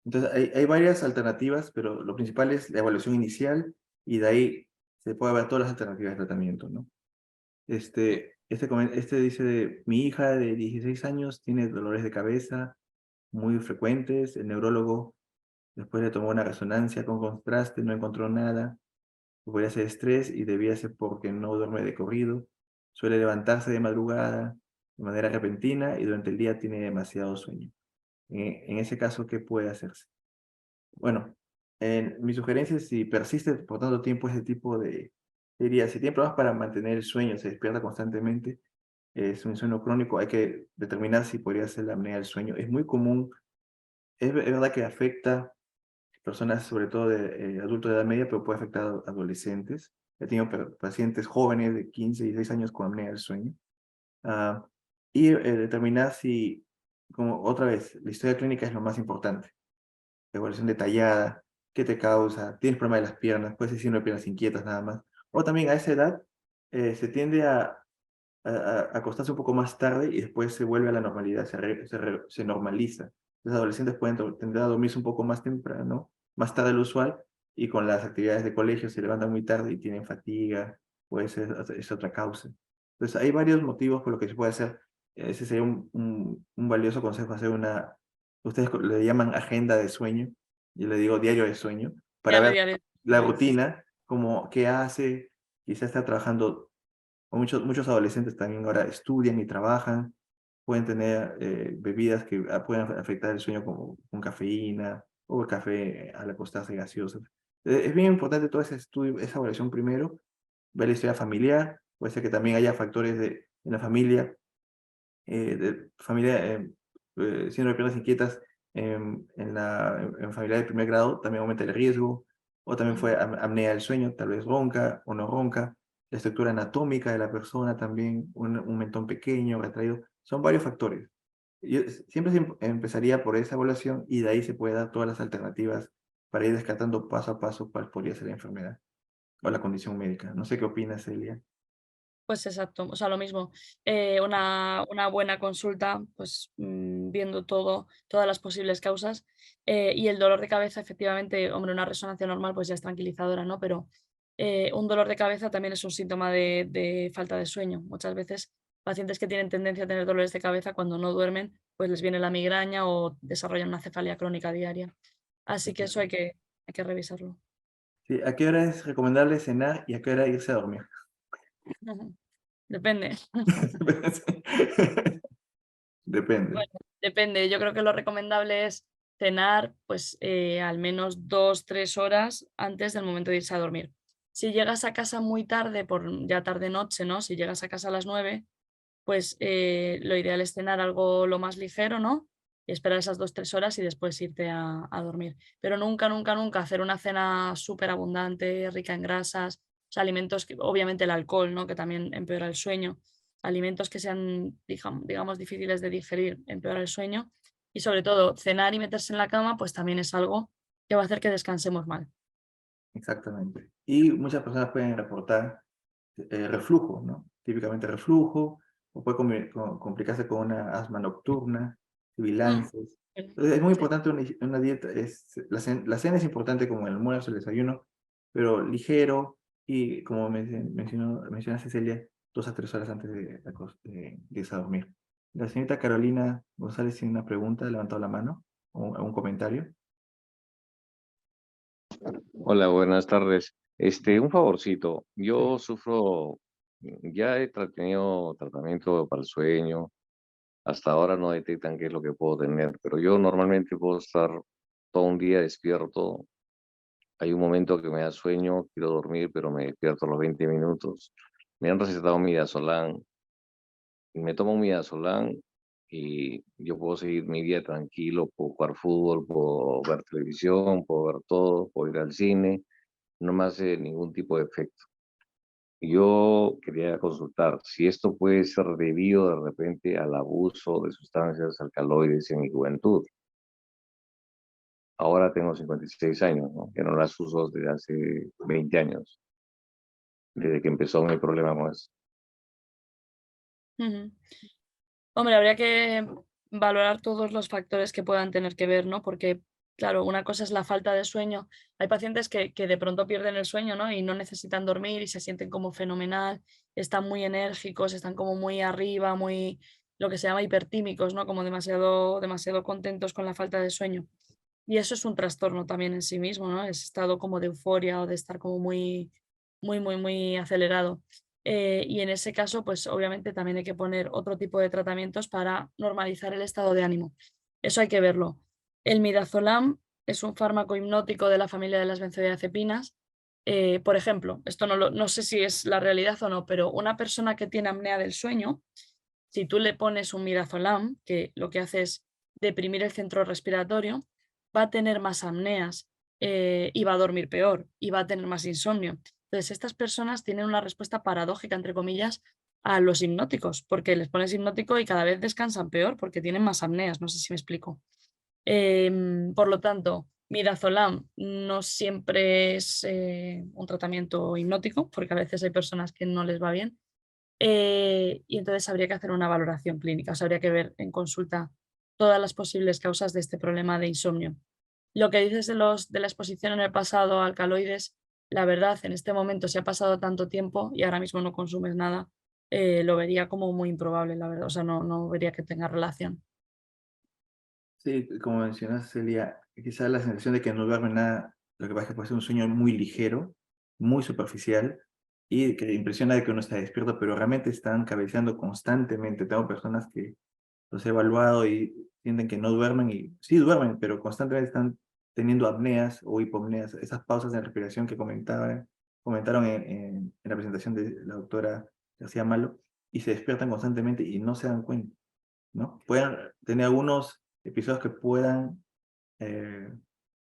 Entonces, hay varias alternativas, pero lo principal es la evaluación inicial, y de ahí se puede ver todas las alternativas de tratamiento, ¿no? Este dice, mi hija de 16 años tiene dolores de cabeza muy frecuentes. El neurólogo después le tomó una resonancia con contraste, no encontró nada. Podría ser estrés y debía ser porque no duerme de corrido. Suele levantarse de madrugada de manera repentina y durante el día tiene demasiado sueño. En ese caso, ¿qué puede hacerse? Bueno, mi sugerencia es, si persiste por tanto tiempo ese tipo diría, si tiene problemas para mantener el sueño, se despierta constantemente, es un sueño crónico, hay que determinar si podría ser la apnea del sueño. Es muy común, es verdad que afecta personas, sobre todo de adultos de edad media, pero puede afectar a adolescentes. He tenido pacientes jóvenes de 15 y 16 años con apnea del sueño. Y determinar si, como otra vez, la historia clínica es lo más importante. Evaluación detallada, qué te causa, tienes problema de las piernas, puede ser síndrome de piernas inquietas nada más. O también a esa edad se tiende a acostarse un poco más tarde y después se vuelve a la normalidad, se normaliza los adolescentes pueden tender a dormirse un poco más temprano, más tarde de lo usual, y con las actividades de colegio se levantan muy tarde y tienen fatiga, puede ser es otra causa. Entonces hay varios motivos por lo que se puede hacer. Ese sería un valioso consejo, hacer una, ustedes le llaman agenda de sueño, yo le digo diario de sueño, para ver
Diario.
la rutina, como qué hace, quizás está trabajando, o muchos adolescentes también ahora estudian y trabajan, pueden tener bebidas que pueden afectar el sueño como con cafeína o el café al acostarse gaseoso. Es bien importante todo ese estudio, esa evaluación primero, ver la historia familiar, puede ser que también haya factores en la familia, síndrome de piernas inquietas en familia de primer grado, también aumenta el riesgo, o también fue apnea del sueño, tal vez ronca o no ronca, la estructura anatómica de la persona también, un mentón pequeño, retraído, son varios factores. Yo siempre empezaría por esa evaluación y de ahí se puede dar todas las alternativas para ir descartando paso a paso cuál podría ser la enfermedad o la condición médica. No sé qué opinas, Celia.
Pues exacto, o sea, lo mismo. Una buena consulta, pues viendo todas las posibles causas. Y el dolor de cabeza, efectivamente, hombre, una resonancia normal pues ya es tranquilizadora, ¿no? Pero un dolor de cabeza también es un síntoma de falta de sueño. Muchas veces pacientes que tienen tendencia a tener dolores de cabeza cuando no duermen, pues les viene la migraña o desarrollan una cefalea crónica diaria. Así que eso hay que revisarlo.
Sí, ¿a qué hora es recomendable cenar y a qué hora irse a dormir?
Depende.
Depende.
Bueno, depende. Yo creo que lo recomendable es cenar pues al menos 2-3 horas antes del momento de irse a dormir. Si llegas a casa muy tarde, por ya tarde noche, ¿no? Si llegas a casa a las 9, pues lo ideal es cenar algo lo más ligero, ¿no? Y esperar esas 2-3 horas y después irte a dormir. Pero nunca, nunca, nunca hacer una cena súper abundante, rica en grasas, o sea, alimentos que, obviamente el alcohol, ¿no? Que también empeora el sueño. Alimentos que sean, digamos, difíciles de digerir, empeora el sueño. Y sobre todo, cenar y meterse en la cama, pues también es algo que va a hacer que descansemos mal.
Exactamente. Y muchas personas pueden reportar reflujo, ¿no? Típicamente reflujo, o puede complicarse con una asma nocturna, sibilances. Entonces es muy
Sí.
importante una dieta, la cena es importante como el almuerzo, el desayuno, pero ligero y como menciona Cecilia, 2 a 3 horas antes de irse a dormir. La señorita Carolina González tiene una pregunta, ha levantado la mano, o un comentario.
Hola, buenas tardes. Un favorcito. Yo sufro, ya he tenido tratamiento para el sueño. Hasta ahora no detectan qué es lo que puedo tener, pero yo normalmente puedo estar todo un día despierto. Hay un momento que me da sueño, quiero dormir, pero me despierto a los 20 minutos. Me han recetado midazolam y me tomo un midazolam y yo puedo seguir mi día tranquilo, puedo jugar fútbol, puedo ver televisión, puedo ver todo, puedo ir al cine. No me hace ningún tipo de efecto. Yo quería consultar si esto puede ser debido de repente al abuso de sustancias alcaloides en mi juventud. Ahora tengo 56 años, ¿no? Que no las uso desde hace 20 años, desde que empezó mi problema con eso.
Ujú. Hombre, habría que valorar todos los factores que puedan tener que ver, ¿no? Porque, claro, una cosa es la falta de sueño. Hay pacientes que de pronto pierden el sueño, ¿no? Y no necesitan dormir y se sienten como fenomenal, están muy enérgicos, están como muy arriba, muy, lo que se llama hipertímicos, ¿no? Como demasiado, demasiado contentos con la falta de sueño. Y eso es un trastorno también en sí mismo, ¿no? Es estado como de euforia o de estar como muy, muy, muy, muy acelerado. Y en ese caso, pues obviamente también hay que poner otro tipo de tratamientos para normalizar el estado de ánimo. Eso hay que verlo. El midazolam es un fármaco hipnótico de la familia de las benzodiazepinas. Por ejemplo, esto no sé si es la realidad o no, pero una persona que tiene apnea del sueño, si tú le pones un midazolam, que lo que hace es deprimir el centro respiratorio, va a tener más apneas y va a dormir peor y va a tener más insomnio. Entonces, estas personas tienen una respuesta paradójica, entre comillas, a los hipnóticos, porque les pones hipnótico y cada vez descansan peor porque tienen más apneas, no sé si me explico. Por lo tanto, midazolam no siempre es un tratamiento hipnótico, porque a veces hay personas que no les va bien. Y entonces habría que hacer una valoración clínica, o sea, habría que ver en consulta todas las posibles causas de este problema de insomnio. Lo que dices de la exposición en el pasado a alcaloides, la verdad, en este momento, si ha pasado tanto tiempo y ahora mismo no consumes nada, lo vería como muy improbable, la verdad. O sea, no vería que tenga relación.
Sí, como mencionas, Celia, quizás la sensación de que no duerme nada, lo que pasa es que puede ser un sueño muy ligero, muy superficial, y que impresiona de que uno está despierto, pero realmente están cabeceando constantemente. Tengo personas que los he evaluado y sienten que no duermen, y sí duermen, pero constantemente están teniendo apneas o hipopneas, esas pausas de respiración que comentaron en la presentación de la doctora García Malo, y se despiertan constantemente y no se dan cuenta, ¿no? Pueden tener algunos episodios que puedan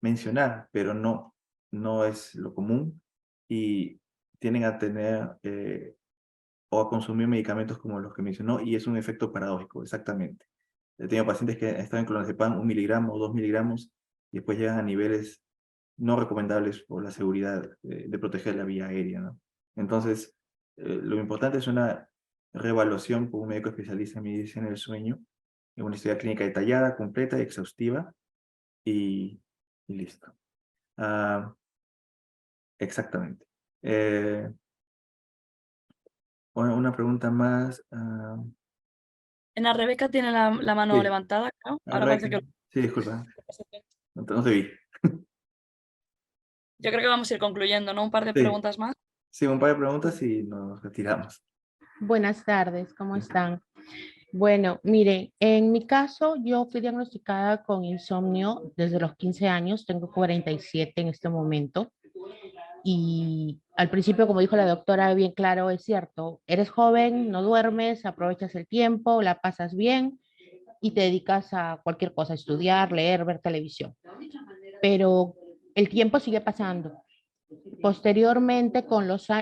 mencionar, pero no es lo común, y tienden a tener o a consumir medicamentos como los que mencionó, y es un efecto paradójico, exactamente. He tenido pacientes que están en clonazepam 1 miligramo o 2 miligramos y después llegan a niveles no recomendables por la seguridad de proteger la vía aérea, ¿no? Entonces, lo importante es una reevaluación por un médico especialista en medicina del sueño, en una historia clínica detallada, completa y exhaustiva, y listo. Ah, exactamente. Bueno, una pregunta más.
Ana Rebeca tiene la mano
Sí,
levantada, ¿no? Ahora
Rebeca.
parece que...
Sí, disculpa, no te vi.
Yo creo que vamos a ir concluyendo, ¿no? Un par de
Sí,
preguntas más.
sí, un par de preguntas y nos retiramos.
Buenas tardes, ¿cómo están? Bueno, miren, en mi caso yo fui diagnosticada con insomnio desde los 15 años, tengo 47 en este momento. Y al principio, como dijo la doctora, bien claro, es cierto, eres joven, no duermes, aprovechas el tiempo, la pasas bien y te dedicas a cualquier cosa, estudiar, leer, ver televisión. Pero el tiempo sigue pasando. Posteriormente,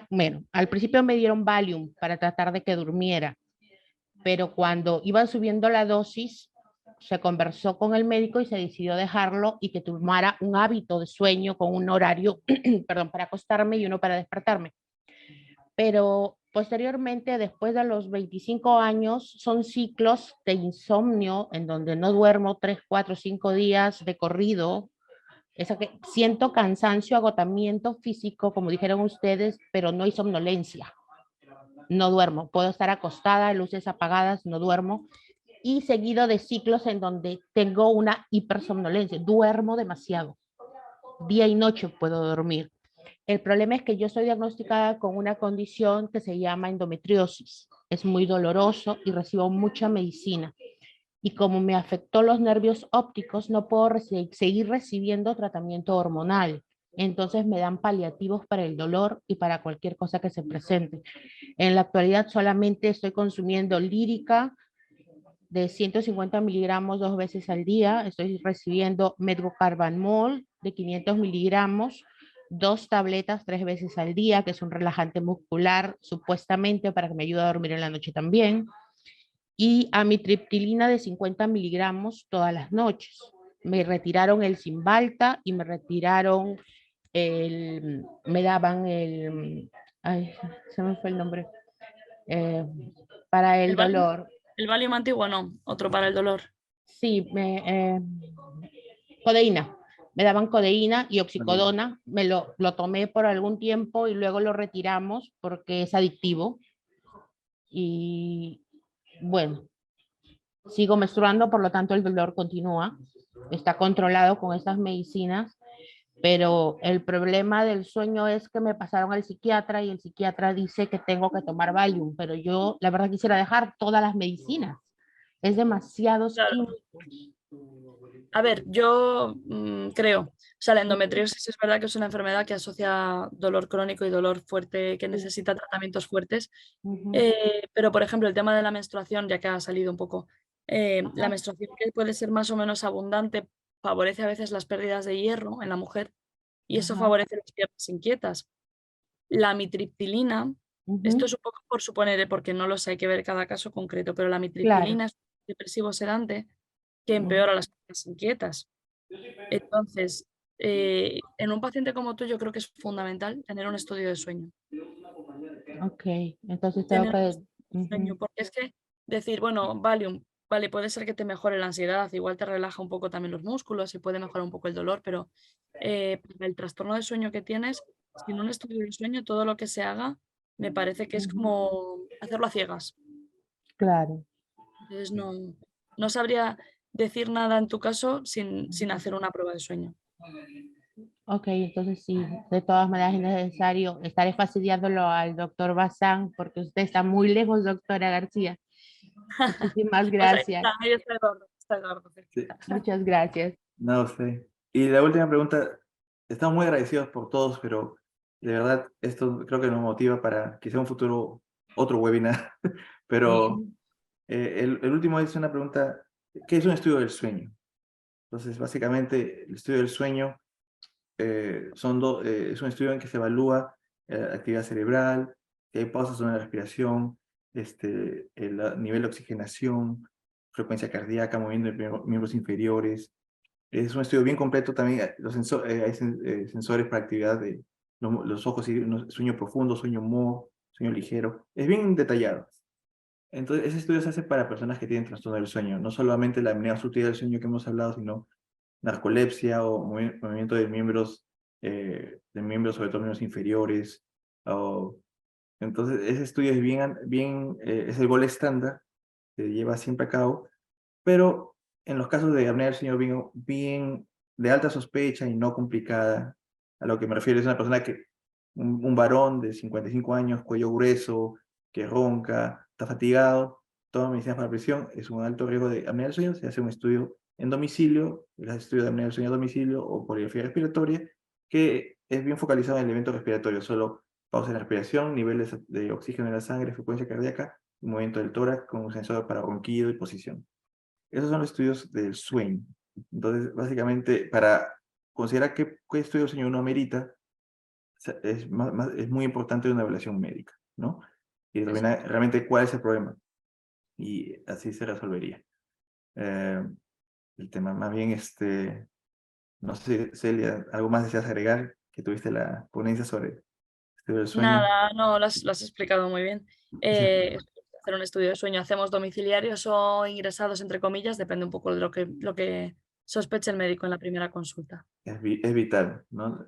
bueno, al principio me dieron Valium para tratar de que durmiera, pero cuando iban subiendo la dosis, se conversó con el médico y se decidió dejarlo y que tomara un hábito de sueño con un horario, perdón, para acostarme y uno para despertarme. Pero posteriormente, después de los 25 años, son ciclos de insomnio en donde no duermo 3, 4, 5 días de corrido. Que siento cansancio, agotamiento físico, como dijeron ustedes, pero no hay somnolencia. No duermo, puedo estar acostada, luces apagadas, no duermo, y seguido de ciclos en donde tengo una hipersomnolencia, duermo demasiado, día y noche puedo dormir. El problema es que yo soy diagnosticada con una condición que se llama endometriosis, es muy doloroso y recibo mucha medicina, y como me afectó los nervios ópticos, no puedo seguir recibiendo tratamiento hormonal. Entonces me dan paliativos para el dolor y para cualquier cosa que se presente. En la actualidad solamente estoy consumiendo lírica de 150 miligramos 2 veces al día. Estoy recibiendo medrocarbanmol de 500 miligramos, 2 tabletas 3 veces al día, que es un relajante muscular, supuestamente para que me ayude a dormir en la noche también. Y amitriptilina de 50 miligramos todas las noches. Me retiraron el Cymbalta y me retiraron me daban ay, se me fue el nombre, eh, para el dolor.
El Valium antiguo no, otro para el dolor.
Sí, codeína. Me daban codeína y oxicodona. Lo tomé por algún tiempo y luego lo retiramos porque es adictivo. Y bueno, sigo menstruando, por lo tanto el dolor continúa. Está controlado con estas medicinas, pero el problema del sueño es que me pasaron al psiquiatra y el psiquiatra dice que tengo que tomar Valium, pero yo la verdad quisiera dejar todas las medicinas. Es demasiados químicos.
A ver, yo creo, o sea, la endometriosis es verdad que es una enfermedad que asocia dolor crónico y dolor fuerte, que necesita tratamientos fuertes, pero por ejemplo el tema de la menstruación, ya que ha salido un poco, la menstruación que puede ser más o menos abundante favorece a veces las pérdidas de hierro en la mujer y eso favorece las piernas inquietas. La amitriptilina, esto es un poco por suponer, porque no lo sé, hay que ver cada caso concreto, pero la amitriptilina es un depresivo sedante que empeora las piernas inquietas. Entonces, en un paciente como tú, yo creo que es fundamental tener un estudio de sueño.
Ok, entonces tengo que...
Sueño, porque es que decir, bueno, Valium vale, puede ser que te mejore la ansiedad, igual te relaja un poco también los músculos y puede mejorar un poco el dolor, pero para el trastorno de sueño que tienes, sin un estudio del sueño, todo lo que se haga me parece que es como hacerlo a ciegas.
Claro.
Entonces no sabría decir nada en tu caso sin hacer una prueba de sueño.
Ok, entonces sí, de todas maneras es necesario. Estaré fastidiándolo al doctor Bazán porque usted está muy lejos, doctora García. Muchísimas
Pues
gracias.
ahí está Eduardo,
Sí.
cerquita.
Muchas gracias.
No sé. Y la última pregunta, estamos muy agradecidos por todos, pero de verdad esto creo que nos motiva para quizá un futuro otro webinar. Pero
Bien.
el último es una pregunta, ¿qué es un estudio del sueño? Entonces, básicamente, el estudio del sueño es un estudio en que se evalúa actividad cerebral, que hay pausas en la respiración, el nivel de oxigenación, frecuencia cardíaca, movimiento de miembros inferiores. Es un estudio bien completo también. Hay sensores para actividad de los ojos, sueño profundo, sueño mo, sueño ligero. Es bien detallado. Entonces, ese estudio se hace para personas que tienen trastorno del sueño, no solamente la apnea obstructiva del sueño que hemos hablado, sino narcolepsia o movimiento de miembros, sobre todo miembros inferiores. Entonces, ese estudio es es el gol estándar, se lleva siempre a cabo, pero en los casos de apnea del sueño bien de alta sospecha y no complicada, a lo que me refiero es una persona un varón de 55 años, cuello grueso, que ronca, está fatigado, toma medicinas para la presión, es un alto riesgo de apnea del sueño, se hace un estudio en domicilio, el estudio de apnea del sueño a domicilio o poligrafía respiratoria, que es bien focalizado en el evento respiratorio, solo pausa en la respiración, niveles de oxígeno en la sangre, frecuencia cardíaca, movimiento del tórax con un sensor para ronquido y posición. Esos son los estudios del sueño. Entonces, básicamente, para considerar qué estudio del sueño uno amerita, es muy importante una evaluación médica, ¿no? Y determinar realmente cuál es el problema. Y así se resolvería. El tema, más bien, no sé, Celia, ¿algo más deseas agregar? Que tuviste la ponencia sobre el estudio del sueño.
Nada, no, lo has explicado muy bien. Hacer un estudio de sueño, hacemos domiciliarios o ingresados, entre comillas, depende un poco de lo que sospeche el médico en la primera consulta.
Es vital, ¿no?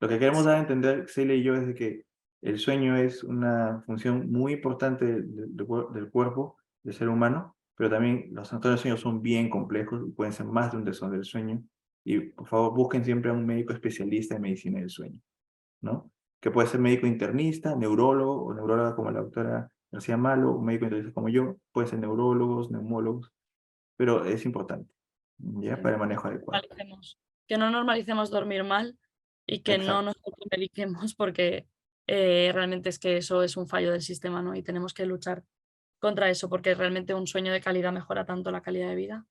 Lo que queremos dar a entender, Celia y yo, es de que el sueño es una función muy importante del cuerpo, del ser humano, pero también los trastornos del sueño son bien complejos y pueden ser más de un desorden del sueño. Y por favor, busquen siempre a un médico especialista en medicina del sueño, ¿no? Que puede ser médico internista, neurólogo o neuróloga como la doctora García Malo, o médico internista como yo, pueden ser neurólogos, neumólogos, pero es importante, ¿ya? Para el manejo adecuado.
Que no normalicemos dormir mal y que no
Exacto.
nos automediquemos porque realmente es que eso es un fallo del sistema, ¿no? Y tenemos que luchar contra eso porque realmente un sueño de calidad mejora tanto la calidad de vida.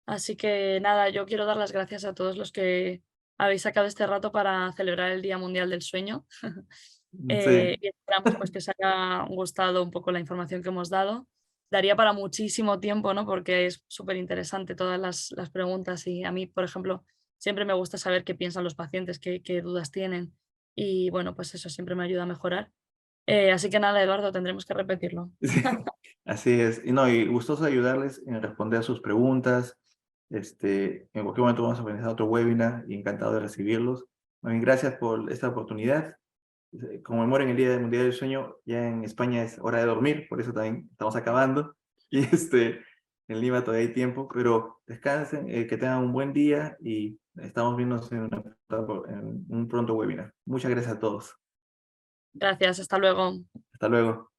Así que nada, yo quiero dar las gracias a todos los que habéis sacado este rato para celebrar el Día Mundial del Sueño.
Sí.
Y esperamos pues, que os haya gustado un poco la información que hemos dado. Daría para muchísimo tiempo, ¿no? Porque es súper interesante todas las preguntas y a mí, por ejemplo, siempre me gusta saber qué piensan los pacientes, qué dudas tienen y bueno, pues eso siempre me ayuda a mejorar. Así que nada, Eduardo, tendremos que repetirlo.
Sí, así es. Y no, y gustoso ayudarles en responder a sus preguntas. En cualquier momento vamos a organizar otro webinar y encantado de recibirlos. Muy bien, gracias por esta oportunidad. Conmemoren el Día Mundial del Sueño. Ya en España es hora de dormir, por eso también estamos acabando. Y en Lima todavía hay tiempo, pero descansen, que tengan un buen día y estamos viendo en un pronto webinar. Muchas gracias a todos.
Gracias, hasta luego.
Hasta luego.